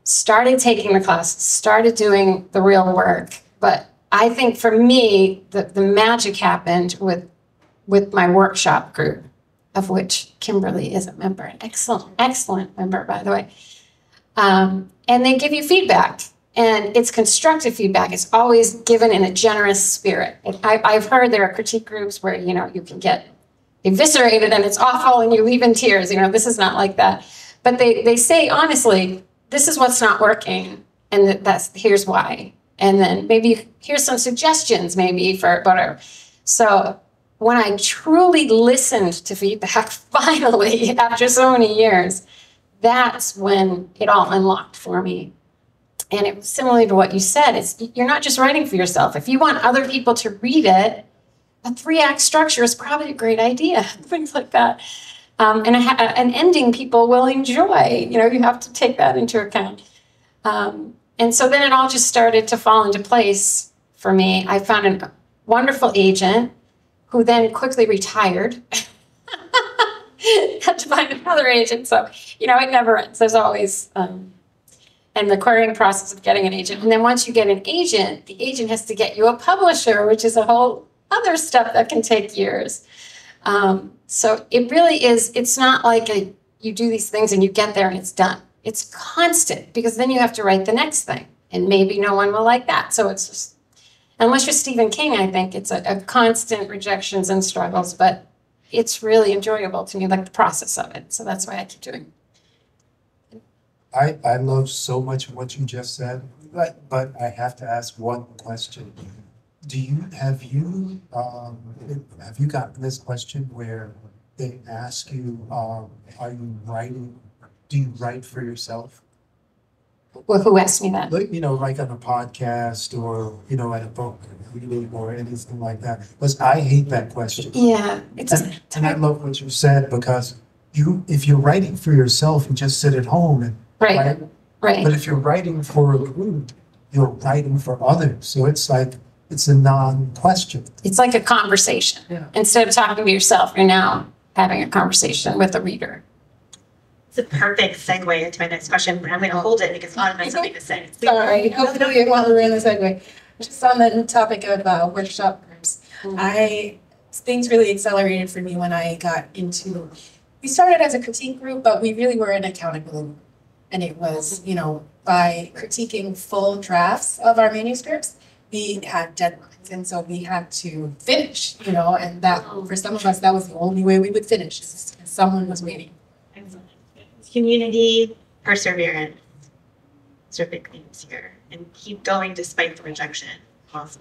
S4: Started taking the classes, started doing the real work. But I think for me, the magic happened with my workshop group, of which Kimberly is a member, an excellent member, by the way. And they give you feedback, and it's constructive feedback. It's always given in a generous spirit. I've heard there are critique groups where, you can get eviscerated and it's awful and you leave in tears. This is not like that. But they say, honestly, this is what's not working, and here's why. And then maybe here's some suggestions maybe for whatever. So when I truly listened to feedback, finally, after so many years, that's when it all unlocked for me. And it was similar to what you said. You're not just writing for yourself. If you want other people to read it, a 3-act structure is probably a great idea, things like that. And an ending people will enjoy. You have to take that into account. And so then it all just started to fall into place for me. I found a wonderful agent who then quickly retired. Had to find another agent. So, it never ends. There's always, and the querying process of getting an agent. And then once you get an agent, the agent has to get you a publisher, which is a whole other stuff that can take years. So it really is, it's not like you do these things and you get there and it's done. It's constant, because then you have to write the next thing, and maybe no one will like that. So it's just, unless you're Stephen King, I think it's a constant rejections and struggles, but it's really enjoyable to me, like the process of it. So that's why I keep doing it.
S3: I love so much of what you just said, but I have to ask one question. Have you gotten this question where they ask you, are you writing, do you write for yourself?
S4: Well, who asked me that?
S3: Like, like on a podcast or, at a book reading or anything like that. Because I hate that question.
S4: Yeah.
S3: And I love what you said, because if you're writing for yourself, you just sit at home and
S4: Right.
S3: But if you're writing for a group, you're writing for others. So it's like, it's a non-question.
S4: It's like a conversation.
S3: Yeah.
S4: Instead of talking to yourself, you're now having a conversation with a reader.
S2: It's a perfect segue into my next question, but I'm going to hold it because Autumn has something to say.
S5: Sorry, hopefully while we're in the segue. Just on the topic of workshop groups, things really accelerated for me when I got into, we started as a critique group, but we really were an accountability group. And it was, by critiquing full drafts of our manuscripts, we had deadlines. And so we had to finish, and that, for some of us, that was the only way we would finish, is someone was waiting.
S2: Excellent. Community, perseverance, sort of big themes here, and keep going despite the rejection. Also,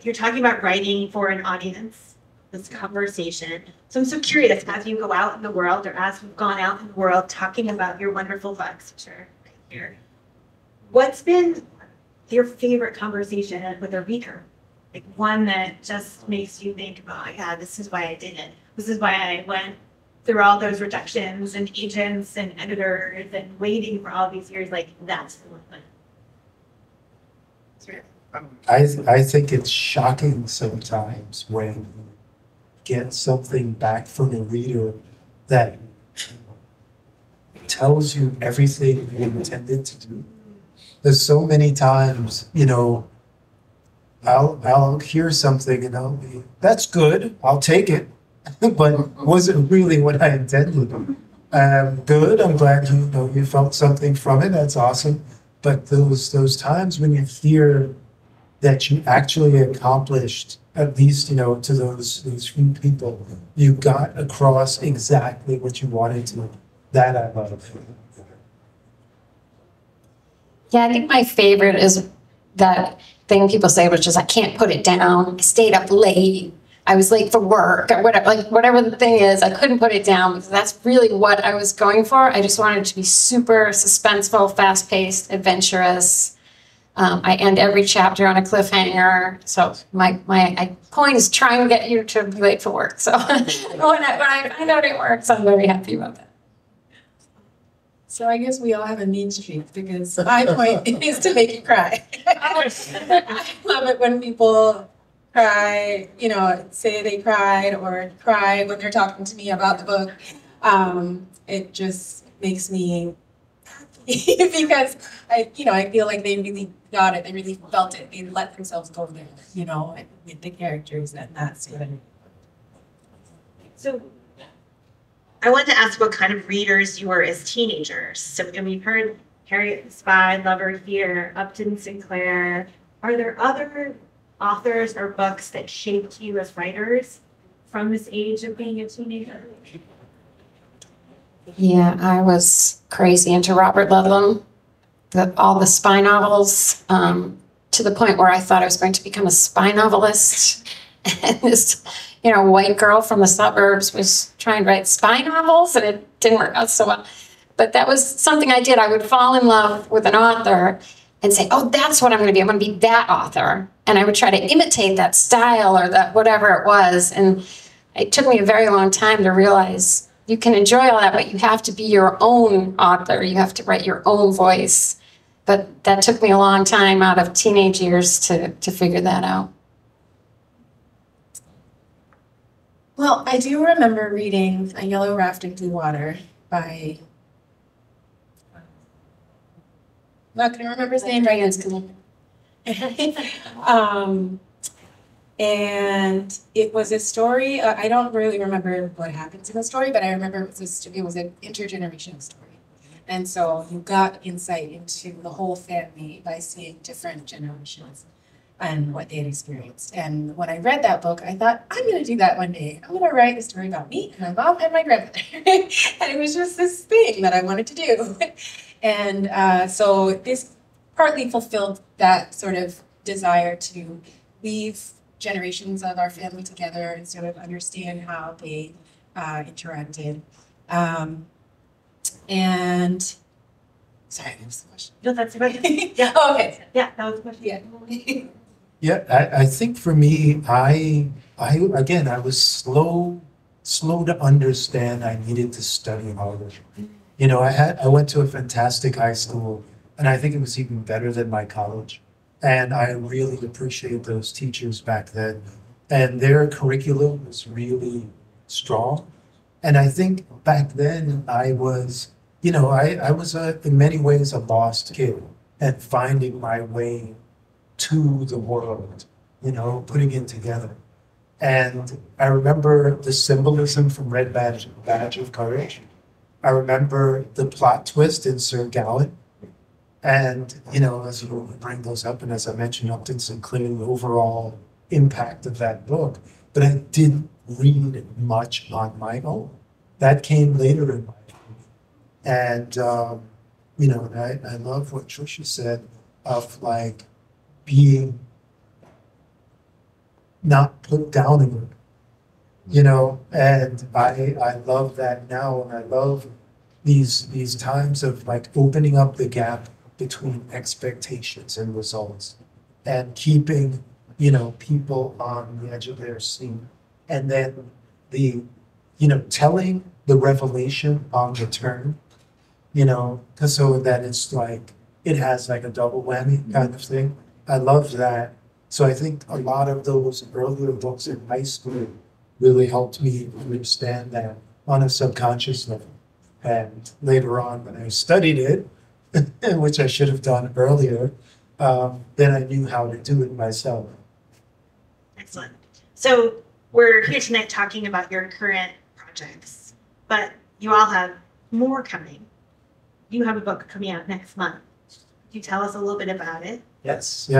S2: you're talking about writing for an audience, this conversation. So I'm so curious, as you go out in the world, or as you've gone out in the world talking about your wonderful books, which are right here, what's been your favorite conversation with a reader? Like one that just makes you think, oh yeah, this is why I did it. This is why I went through all those rejections and agents and editors and waiting for all these years. Like, that's the one.
S3: I think it's shocking sometimes when you get something back from a reader that tells you everything you intended to do. There's so many times, I'll hear something and I'll be, that's good, I'll take it. But wasn't really what I intended. Good, I'm glad you felt something from it, that's awesome. But those times when you hear that you actually accomplished, at least, to those few people, you got across exactly what you wanted to, that I love.
S4: Yeah, I think my favorite is that thing people say, which is, I can't put it down. I stayed up late. I was late for work, or whatever the thing is, I couldn't put it down, because that's really what I was going for. I just wanted it to be super suspenseful, fast-paced, adventurous. I end every chapter on a cliffhanger. So my point is trying to get you to be late for work. So when I find out it works, I'm very happy about that.
S5: So I guess we all have a mean streak, because my point is to make you cry. I love it when people cry, say they cried, or cry when they're talking to me about the book. It just makes me happy because I feel like they really got it. They really felt it. They let themselves go there, with the characters, and that's what I mean.
S2: So I wanted to ask what kind of readers you were as teenagers. So we've heard Harriet the Spy, Lover here, Upton Sinclair. Are there other authors or books that shaped you as writers from this age of being a teenager?
S4: Yeah, I was crazy into Robert Ludlum, all the spy novels, to the point where I thought I was going to become a spy novelist. And this, white girl from the suburbs was trying to write spy novels, and it didn't work out so well. But that was something I did. I would fall in love with an author and say, oh, that's what I'm going to be. I'm going to be that author. And I would try to imitate that style or that whatever it was. And it took me a very long time to realize you can enjoy all that, but you have to be your own author. You have to write your own voice. But that took me a long time out of teenage years to figure that out.
S5: Well, I do remember reading A Yellow Raft in Blue Water by, I'm not going to remember his name right now. And it was a story. I don't really remember what happens in the story, but I remember it was an intergenerational story. And so you got insight into the whole family by seeing different generations and what they had experienced. And when I read that book, I thought, I'm going to do that one day. I'm going to write a story about me and my mom and my grandmother. And it was just this thing that I wanted to do. And so this partly fulfilled that sort of desire to weave generations of our family together and sort of understand how they interacted. And sorry, that was the question.
S2: No, that's the question. Yeah.
S5: Oh, okay.
S2: Yeah, that was the question.
S5: Yeah.
S3: Yeah, I think for me, I again, I was slow to understand I needed to study harder. You know, I went to a fantastic high school, and I think it was even better than my college. And I really appreciate those teachers back then. And their curriculum was really strong. And I think back then I was, you know, I was in many ways a lost kid and finding my way to the world, you know, putting it together. And I remember the symbolism from Red Badge of Courage. I remember the plot twist in Sir Gawain. And, you know, as you bring those up, and as I mentioned, Upton Sinclair, the overall impact of that book, but I didn't read much on my own. That came later in my life. And, you know, I love what Trisha said of like being not put down in it, you know, and I love that now. And I love these times of like opening up the gap between expectations and results and keeping, you know, people on the edge of their seat. And then the, you know, telling the revelation on the turn, you know, because so that it's like, it has like a double whammy kind of thing. I love that. So I think a lot of those earlier books in high school really helped me understand that on a subconscious level. And later on, when I studied it, which I should have done earlier, then I knew how to do it myself.
S2: Excellent. So we're here tonight talking about your current projects, but you all have more coming. You have a book coming out next month. Could you tell us a little bit about it?
S3: Yes.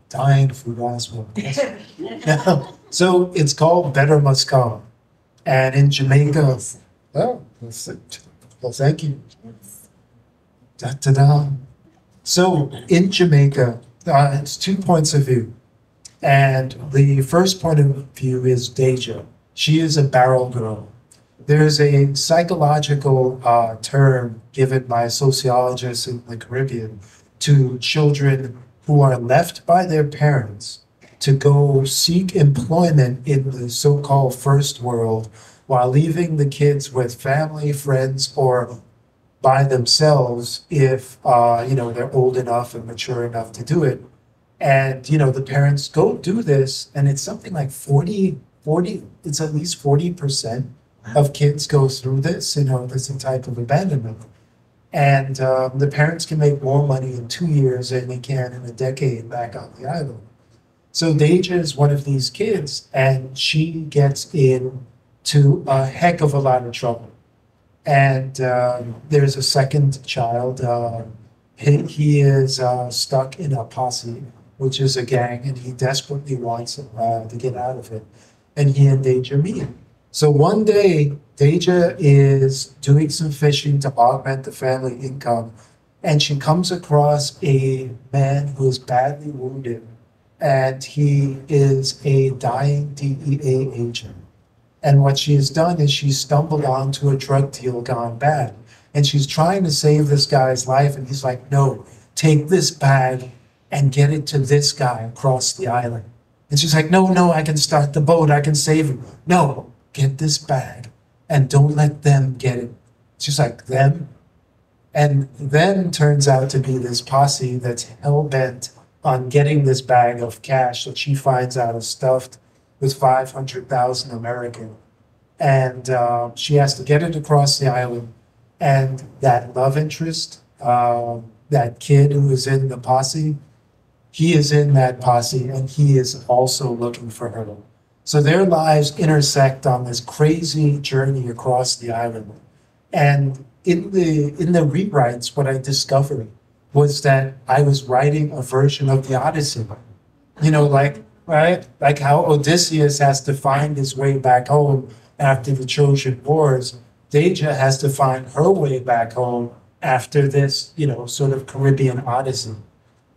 S3: Dying for gospel. So it's called Better Must Come. And in Jamaica, well, thank you. Da-da-da. So in Jamaica, it's 2 points of view. And the first point of view is Deja. She is a barrel girl. There's a psychological term given by sociologists in the Caribbean to children who are left by their parents to go seek employment in the so-called first world while leaving the kids with family, friends, or by themselves if, you know, they're old enough and mature enough to do it. And, you know, the parents go do this, and it's something like 40, it's at least 40% of kids go through this, you know, this type of abandonment. And the parents can make more money in 2 years than they can in a decade back on the island. So Deja is one of these kids, and she gets into a heck of a lot of trouble. And there's a second child. He is stuck in a posse, which is a gang, and he desperately wants to get out of it. And he and Deja meet. So one day, Deja is doing some fishing to augment the family income, and she comes across a man who is badly wounded, and he is a dying DEA agent. And what she has done is she's stumbled onto a drug deal gone bad, and she's trying to save this guy's life, and he's like, no, take this bag and get it to this guy across the island. And she's like, no, I can start the boat, I can save him. No, get this bag and don't let them get it. She's like, them? And then turns out to be this posse that's hell-bent on getting this bag of cash that she finds out is stuffed with 500,000 American. And she has to get it across the island. And that love interest, that kid who was in the posse, he is in that posse and he is also looking for her. So their lives intersect on this crazy journey across the island. And in the rewrites, what I discovered was that I was writing a version of the Odyssey. You know, like, right? Like how Odysseus has to find his way back home after the Trojan Wars. Deja has to find her way back home after this, you know, sort of Caribbean Odyssey.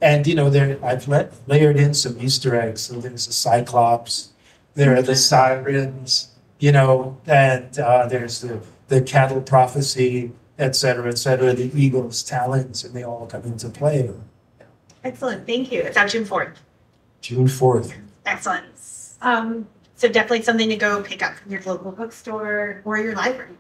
S3: And, you know, I've layered in some Easter eggs. So there's a Cyclops, there are the sirens, you know, and there's the cattle prophecy, et cetera, the eagle's talons, and they all come into play.
S2: Excellent. Thank you. It's on June 4th.
S3: June 4th.
S2: Excellent. So definitely something to go pick up from your local bookstore or your library.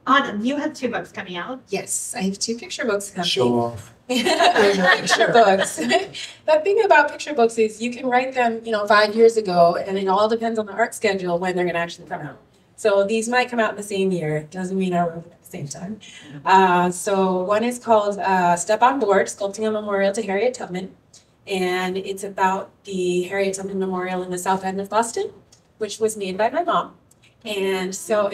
S2: Autumn, you have 2 books coming out.
S5: Yes, I have 2 picture books coming.
S3: Show off.
S5: Picture books. The thing about picture books is you can write them, 5 years ago, and it all depends on the art schedule when they're going to actually come out. So these might come out in the same year. Doesn't mean I wrote them at the same time. So one is called Step on Board, Sculpting a Memorial to Harriet Tubman. And it's about the Harriet Tubman Memorial in the South End of Boston, which was made by my mom. And so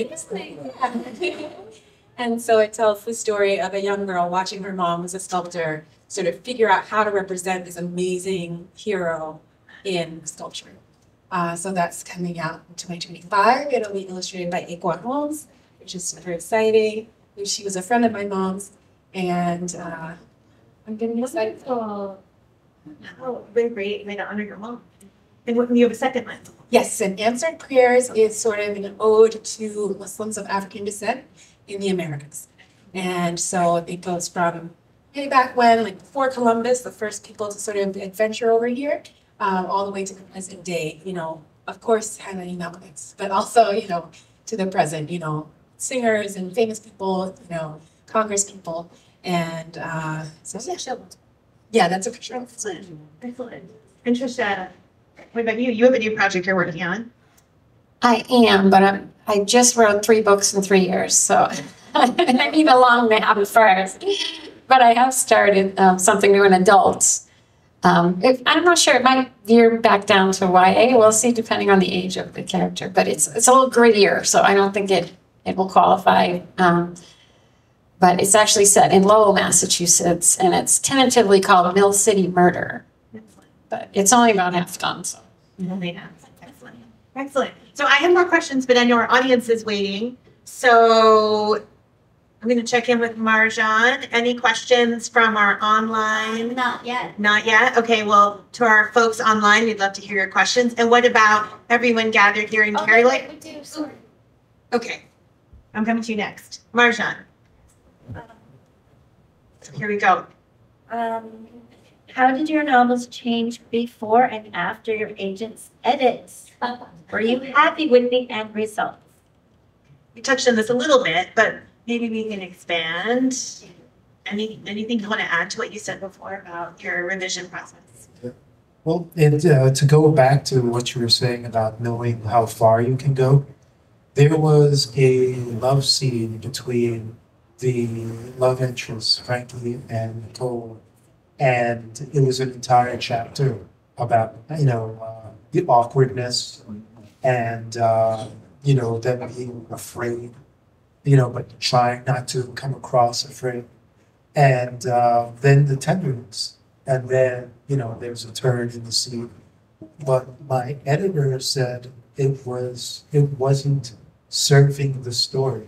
S5: and so it tells the story of a young girl watching her mom as a sculptor sort of figure out how to represent this amazing hero in sculpture. So that's coming out in 2025. It'll be illustrated by Aquan Holmes, which is super exciting. She was a friend of my mom's, and I'm getting excited.
S2: Oh, very great. Way to honor your mom. And you have a second one.
S5: Yes, and Answered Prayers is sort of an ode to Muslims of African descent in the Americas. And so it goes from way back when, like before Columbus, the first people to sort of adventure over here, all the way to the present day, of course, highlighting Malcolm, but also, to the present, singers and famous people, Congress people. And so, yeah, that's a picture.
S2: Excellent. Excellent. And Trisha, what about you? You have a new project you're working on.
S4: I am, but I just wrote 3 books in 3 years, so I need a long nap first. But I have started something new in adults. I'm not sure, it might veer back down to YA. We'll see, depending on the age of the character. But it's a little grittier, so I don't think it will qualify. But it's actually set in Lowell, Massachusetts, and it's tentatively called Mill City Murder.
S2: Excellent.
S4: But it's only about half done, so.
S2: Excellent. Excellent. So I have more questions, but I know our audience is waiting. So I'm going to check in with Marjan. Any questions from our online?
S6: Not yet.
S2: Not yet? Okay, well, to our folks online, we'd love to hear your questions. And what about everyone gathered here in Cary Library?
S6: We do. Sorry.
S2: Okay, I'm coming to you next. Marjan. Here we go.
S6: How did your novels change before and after your agent's edits? Were you happy with the end results?
S2: We touched on this a little bit, but maybe we can expand. Anything you want to add to what you said before about your revision process?
S3: Well, to go back to what you were saying about knowing how far you can go, there was a love scene between the love interests, Frankie and Nicole, and it was an entire chapter about, the awkwardness and, them being afraid, but trying not to come across afraid. And then the tenderness. And then, there's a turn in the scene. But my editor said it wasn't serving the story.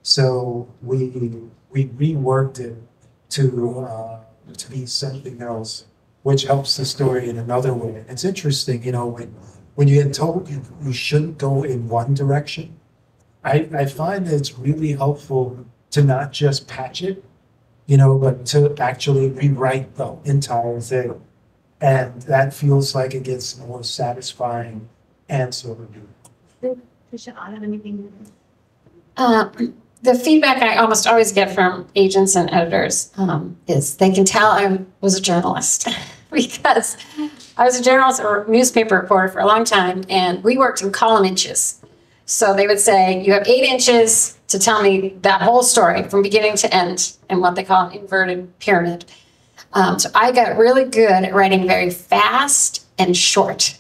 S3: So we reworked it to be something else, which helps the story in another way. It's interesting, when you get told you shouldn't go in one direction, I find that it's really helpful to not just patch it, but to actually rewrite the entire thing. And that feels like it gets a more satisfying answer.
S2: Trisha, Autumn, anything?
S4: The feedback I almost always get from agents and editors is they can tell I was a journalist because I was a journalist or newspaper reporter for a long time, and we worked in column inches. So they would say, you have 8 inches to tell me that whole story from beginning to end in what they call an inverted pyramid. So I got really good at writing very fast and short.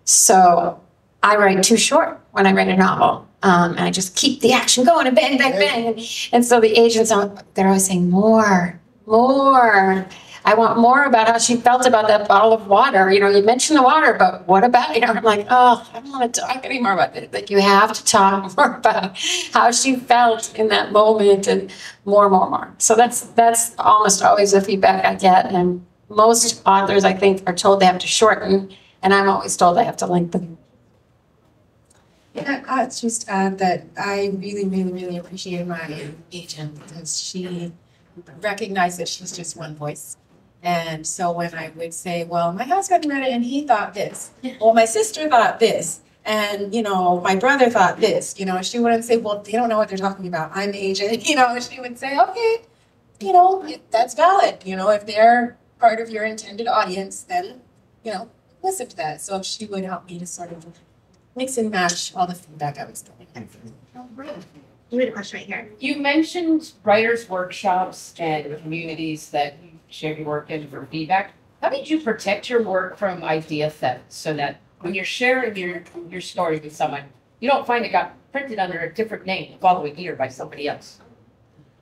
S4: So I write too short when I write a novel. And I just keep the action going and bang, bang, bang. And so the agents, they're always saying, more. I want more about how she felt about that bottle of water. You know, you mentioned the water, but what about, you know, I'm like, oh, I don't want to talk anymore about it. Like, you have to talk more about how she felt in that moment and more. So that's almost always the feedback I get. And most authors, I think, are told they have to shorten, and I'm always told I have to lengthen.
S5: Yeah, I'll just add that I really appreciated my agent because she recognized that she's just one voice. And so when I would say, well, my husband read it and he thought this, well, my sister thought this, and, you know, my brother thought this, you know, she wouldn't say, well, they don't know what they're talking about. I'm the agent, you know, she would say, okay, you know, that's valid. You know, if they're part of your intended audience, then, you know, listen to that. So she would help me to sort of mix and match all the feedback I was getting.
S2: Oh, great. You had a question right here.
S7: You mentioned writers' workshops and communities that you share your work in for feedback. How did you protect your work from idea theft so that when you're sharing your story with someone, you don't find it got printed under a different name the following year by somebody else?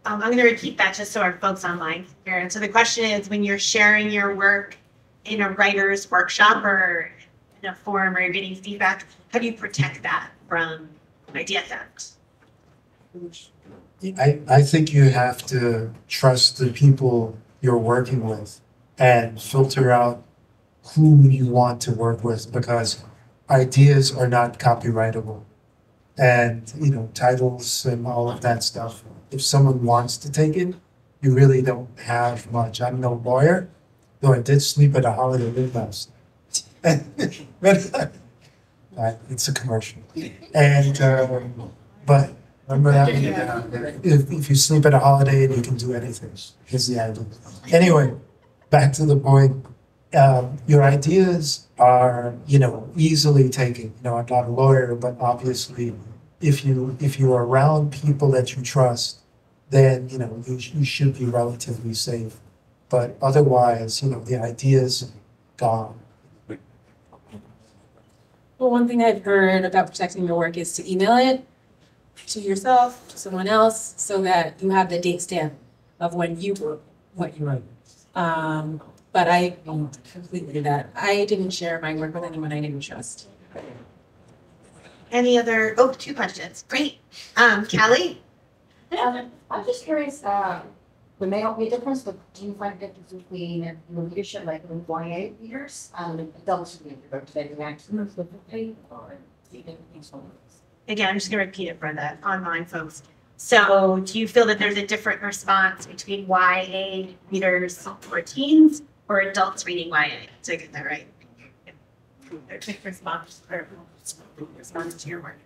S2: I'm going to repeat that just so our folks online hear. And so the question is, when you're sharing your work in a writer's workshop or in a forum or you're getting feedback, how do you protect that from idea theft?
S3: I think you have to trust the people you're working with and filter out who you want to work with, because ideas are not copyrightable. And, you know, titles and all of that stuff, if someone wants to take it, you really don't have much. I'm no lawyer, though I did sleep at a Holiday Inn last night. It's a commercial. And, but remember that? If you sleep at a Holiday Inn, you can do anything, is the idea. Anyway, back to the point. Your ideas are, you know, easily taken. You know, I'm not a lawyer, but obviously, if you are around people that you trust, then, you know, you should be relatively safe. But otherwise, you know, the idea's gone.
S5: Well, one thing I've heard about protecting your work is to email it to yourself, to someone else, so that you have the date stamp of when you wrote what you wrote. But I completely do that. I didn't share my work with anyone I didn't trust.
S2: Any other, two questions. Great. Callie?
S8: I'm just curious, there may not be a difference, but do you find a difference between your leadership, like the YA leaders, and adults leaders, do they react differently, or do you think these ones?
S2: Again, I'm just going to repeat it for the online folks. So do you feel that there's a different response between YA readers or teens or adults reading YA? Did I get that right? There's a response to your work.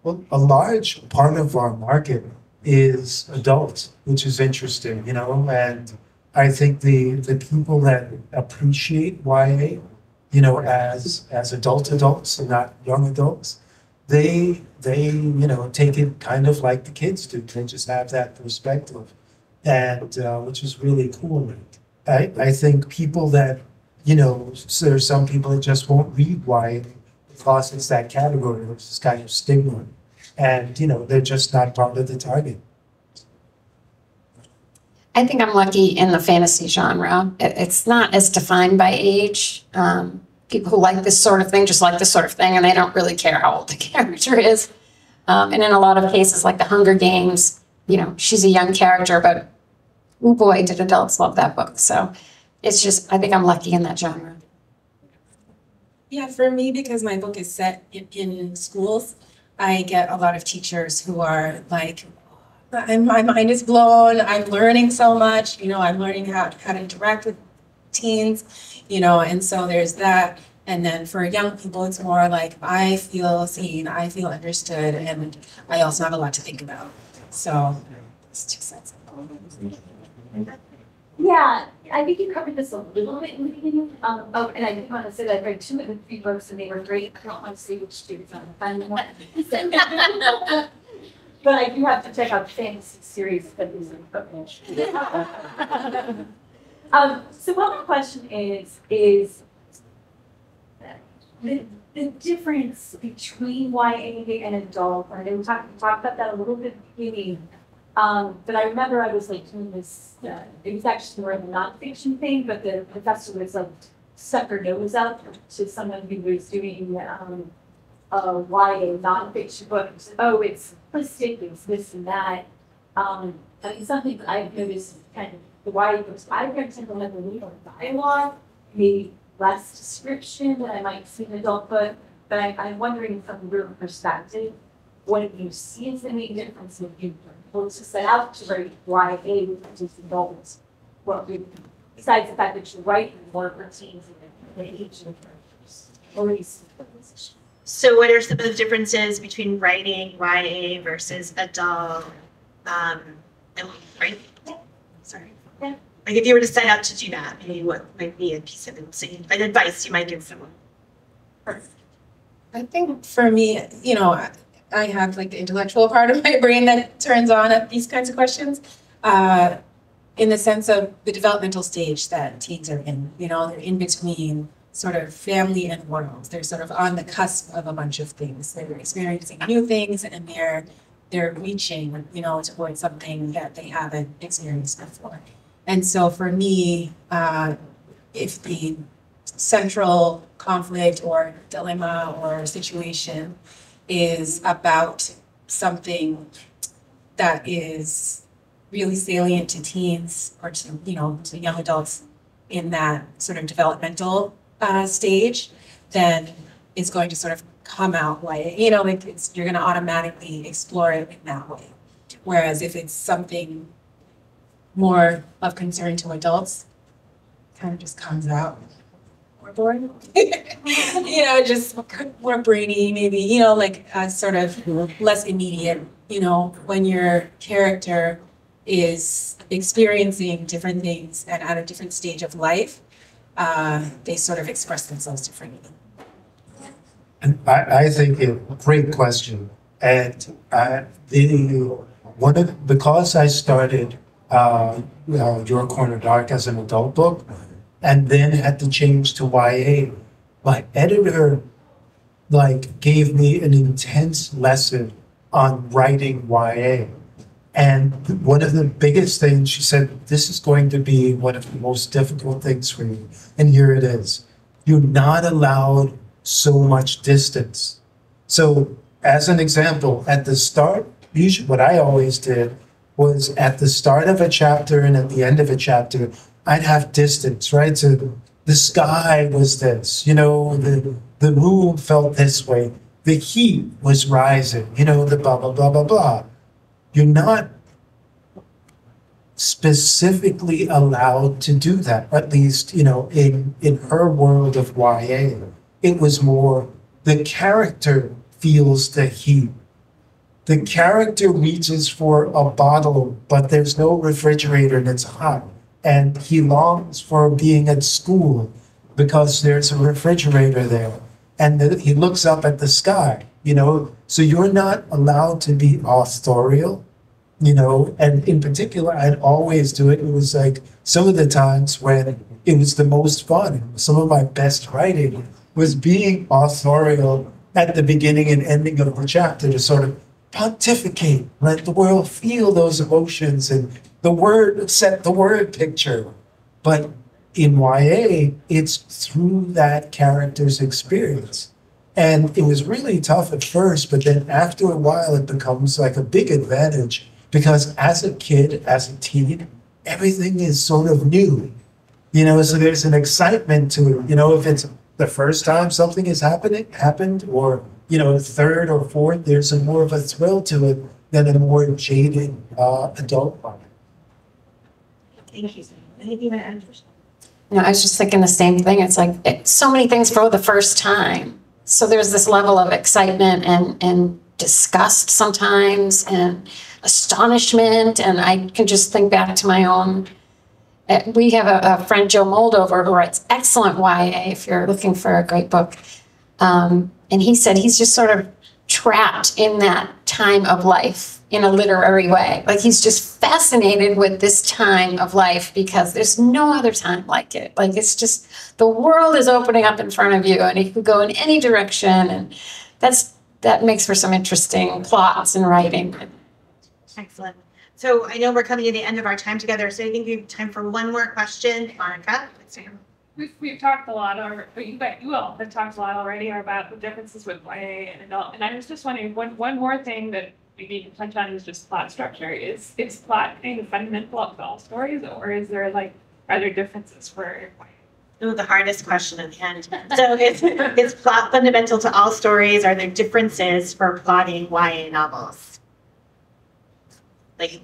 S3: Well, a large part of our market is adults, which is interesting, you know, and I think the people that appreciate YA, you know, as adults and not young adults, they you know, take it kind of like the kids do. They just have that perspective, and which is really cool. I think people that, you know, so there's some people that just won't read YA because it's that category, which is kind of stigma, and, you know, they're just not part of the target.
S4: I think I'm lucky in the fantasy genre. It's not as defined by age. People who like this sort of thing just like this sort of thing, and they don't really care how old the character is. And in a lot of cases, like the Hunger Games, you know, she's a young character, but oh boy, did adults love that book. So it's just, I think I'm lucky in that genre.
S5: Yeah, for me, because my book is set in schools, I get a lot of teachers who are like, my mind is blown, I'm learning so much, you know, I'm learning how to interact with teens, you know, and so there's that. And then for young people, it's more like, I feel seen, I feel understood, and I also have a lot to think about. So it's 2 cents.
S8: Yeah, I think you covered this a little bit in the beginning. And I did want to say that I read 2 of the 3 books and they were great. I don't want to say which students I'm finding one. But I do have to check out the fantasy series that is in book.
S9: So what my question is the difference between YA and adult. I know we talked about that a little bit at the beginning. But I remember I was like doing this, it was actually more of a nonfiction thing, but the professor was like stuck her nose up to someone who was doing a YA nonfiction book. Oh, it's simplistic, it's this and that. I mean, something that I've noticed kind of the YA books I read tend to have a little dialogue, maybe less description than I might see in an adult book. But I'm wondering from your perspective, what do you see as the main difference if you were to set out to write YA with these adults? What would, besides the fact that you're writing more for teens and age and or
S2: So what are some of the differences between writing YA versus adult? Right? Sorry.
S9: Yeah.
S2: Like if you were to set out to do that, maybe what might be a piece of advice you might give someone?
S5: I think for me, you know, I have like the intellectual part of my brain that turns on at these kinds of questions, in the sense of the developmental stage that teens are in. You know, they're in between sort of family and world. They're sort of on the cusp of a bunch of things. They're experiencing new things, and they're reaching, you know, towards something that they haven't experienced before. And so for me, if the central conflict or dilemma or situation is about something that is really salient to teens or to, you know, to young adults in that sort of developmental stage, then it's going to sort of come out YA. You know, like you're going to automatically explore it in that way. Whereas if it's something more of concern to adults, kind of just comes out more boring. You know, just more brainy, maybe, you know, like sort of less immediate, you know, when your character is experiencing different things and at a different stage of life, they sort of express themselves differently.
S3: And I think a great question. And because I started Your Corner Dark as an adult book, and then had to change to YA, my editor gave me an intense lesson on writing YA. And one of the biggest things, she said, this is going to be one of the most difficult things for you. And here it is. You're not allowed so much distance. So as an example, at the start, usually what I always did was at the start of a chapter and at the end of a chapter, I'd have distance, right? So the sky was this, you know, the room felt this way. The heat was rising, you know, the blah, blah, blah, blah, blah. You're not specifically allowed to do that, at least, you know, in her world of YA. It was more the character feels the heat. The character reaches for a bottle, but there's no refrigerator and it's hot. And he longs for being at school because there's a refrigerator there. And he looks up at the sky, you know. So you're not allowed to be authorial, you know. And in particular, I'd always do it. It was like some of the times when it was the most fun. Some of my best writing was being authorial at the beginning and ending of the chapter to sort of pontificate, let the world feel those emotions and the word, set the word picture. But in YA, it's through that character's experience. And it was really tough at first, but then after a while, it becomes like a big advantage because as a kid, as a teen, everything is sort of new, you know, so there's an excitement to it. You know, if it's the first time something has happened, or, you know, third or fourth, there's more of a thrill to it than a more jaded adult one.
S2: Thank you. Anything you want to add?
S4: You know, I was just thinking the same thing. It's like so many things for the first time. So there's this level of excitement and disgust sometimes and astonishment. And I can just think back to my own. We have a friend, Joe Moldover, who writes excellent YA if you're looking for a great book. And he said he's just sort of trapped in that time of life in a literary way. Like he's just fascinated with this time of life because there's no other time like it. Like it's just, the world is opening up in front of you and it could go in any direction. And that makes for some interesting plots and writing.
S2: Excellent. So I know we're coming to the end of our time together, so I think we have time for one more question. Monica?
S9: We've talked a lot, or you all have talked a lot already about the differences with YA and adult. And I was just wondering, one more thing that we need to touch on is just plot structure. Is plot kind of fundamental to all stories, or is there are there differences for YA?
S2: Oh, the hardest question at the end. So is plot fundamental to all stories? Are there differences for plotting YA novels? Like,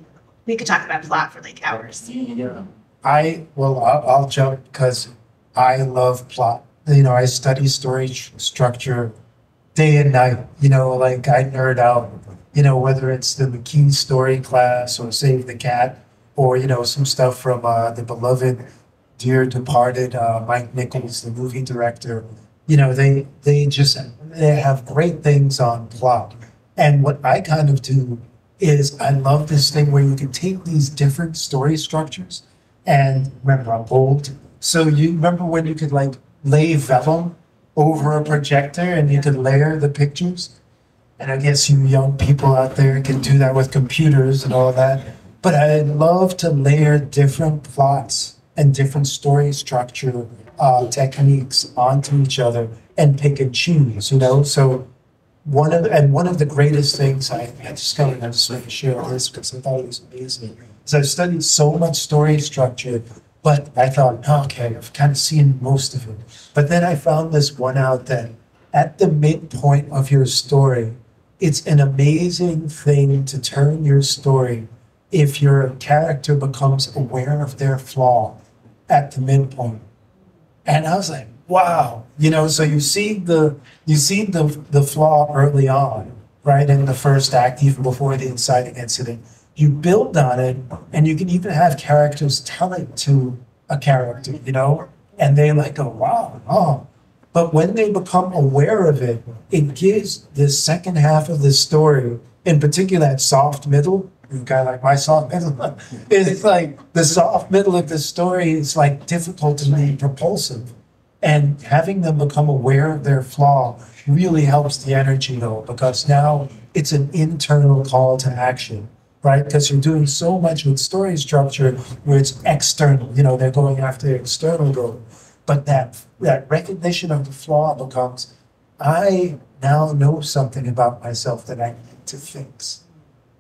S2: we could talk about plot for like hours.
S3: Yeah. I'll jump because I love plot. You know, I study story structure day and night. You know, like I nerd out, you know, whether it's the McKee story class or Save the Cat or, you know, some stuff from the beloved dear departed Mike Nichols, the movie director. You know, they have great things on plot. And what I kind of do is I love this thing where you can take these different story structures and remember I'm old. So you remember when you could like lay vellum over a projector and you could layer the pictures? And I guess you young people out there can do that with computers and all that. But I love to layer different plots and different story structure techniques onto each other and pick and choose, you know? So one of the greatest things I discovered, I just want to share this because I thought it was amazing, is I studied so much story structure, but I thought, okay, I've kind of seen most of it. But then I found this one out that at the midpoint of your story, it's an amazing thing to turn your story if your character becomes aware of their flaw at the midpoint. And I was like, wow, you know, so you see the flaw early on, right, in the first act, even before the inciting incident. You build on it, and you can even have characters tell it to a character, you know, and they like go, wow, oh. But when they become aware of it, it gives the second half of the story, in particular that soft middle, a guy like my soft middle, it's like the soft middle of the story is like difficult and be propulsive. And having them become aware of their flaw really helps the energy though, because now it's an internal call to action, right? Because you're doing so much with story structure where it's external, you know, they're going after external goal. But that recognition of the flaw becomes, I now know something about myself that I need to fix.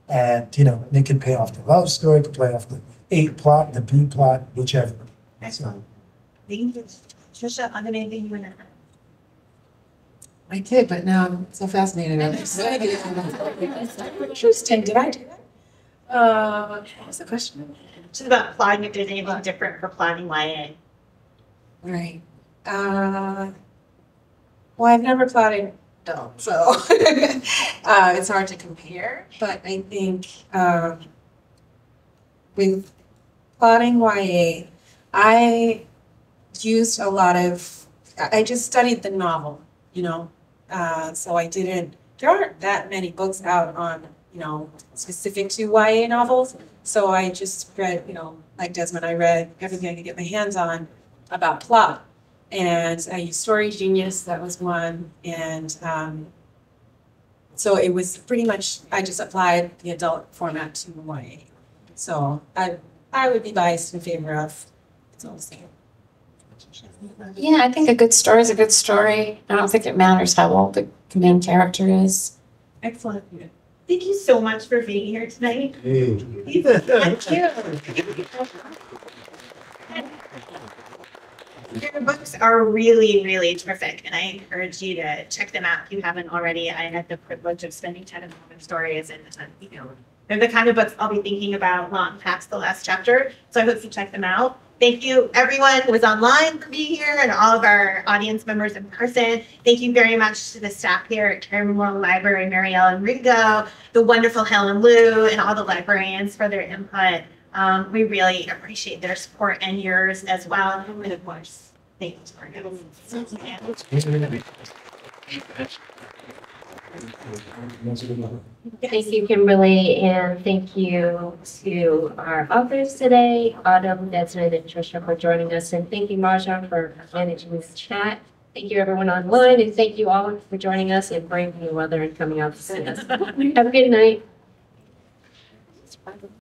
S3: And, you know, it can pay off the love story, it can play off the A plot, the B plot, whichever.
S2: Excellent. Thank you. Trisha, on anything you want to add?
S5: I did, but now I'm so fascinated. I'm excited. Interesting. Did I do that? What was the question?
S2: Just about plotting, if there's anything different for plotting YA.
S5: Right. Well, I've never plotted adult, so it's hard to compare. But I think with plotting YA, I used a lot of, I just studied the novel, you know, so I didn't, there aren't that many books out on, you know, specific to YA novels, so I just read, you know, like Desmond, I read everything I could get my hands on about plot, and I used Story Genius, that was one, and so it was pretty much, I just applied the adult format to YA, so I would be biased in favor of, it's all the same.
S4: Yeah, I think a good story is a good story. I don't think it matters how old the main character is.
S2: Excellent. Thank you so much for being here tonight.
S3: Hey.
S2: Thank you. Your books are really, really terrific, and I encourage you to check them out if you haven't already. I had the privilege of spending time in women's stories, and you know, they're the kind of books I'll be thinking about long past the last chapter. So I hope you check them out. Thank you, everyone who was online for being here, and all of our audience members in person. Thank you very much to the staff here at Cary Library, Marielle and Ringo, the wonderful Helen Liu, and all the librarians for their input. We really appreciate their support and yours as well. And of course, thank you.
S1: Thank you, Kimberly, and thank you to our authors today, Autumn, Desmond, and Tricia for joining us, and thank you, Marjan, for managing this chat. Thank you, everyone online, and thank you all for joining us and braving the weather and coming out to see us. Have a good night.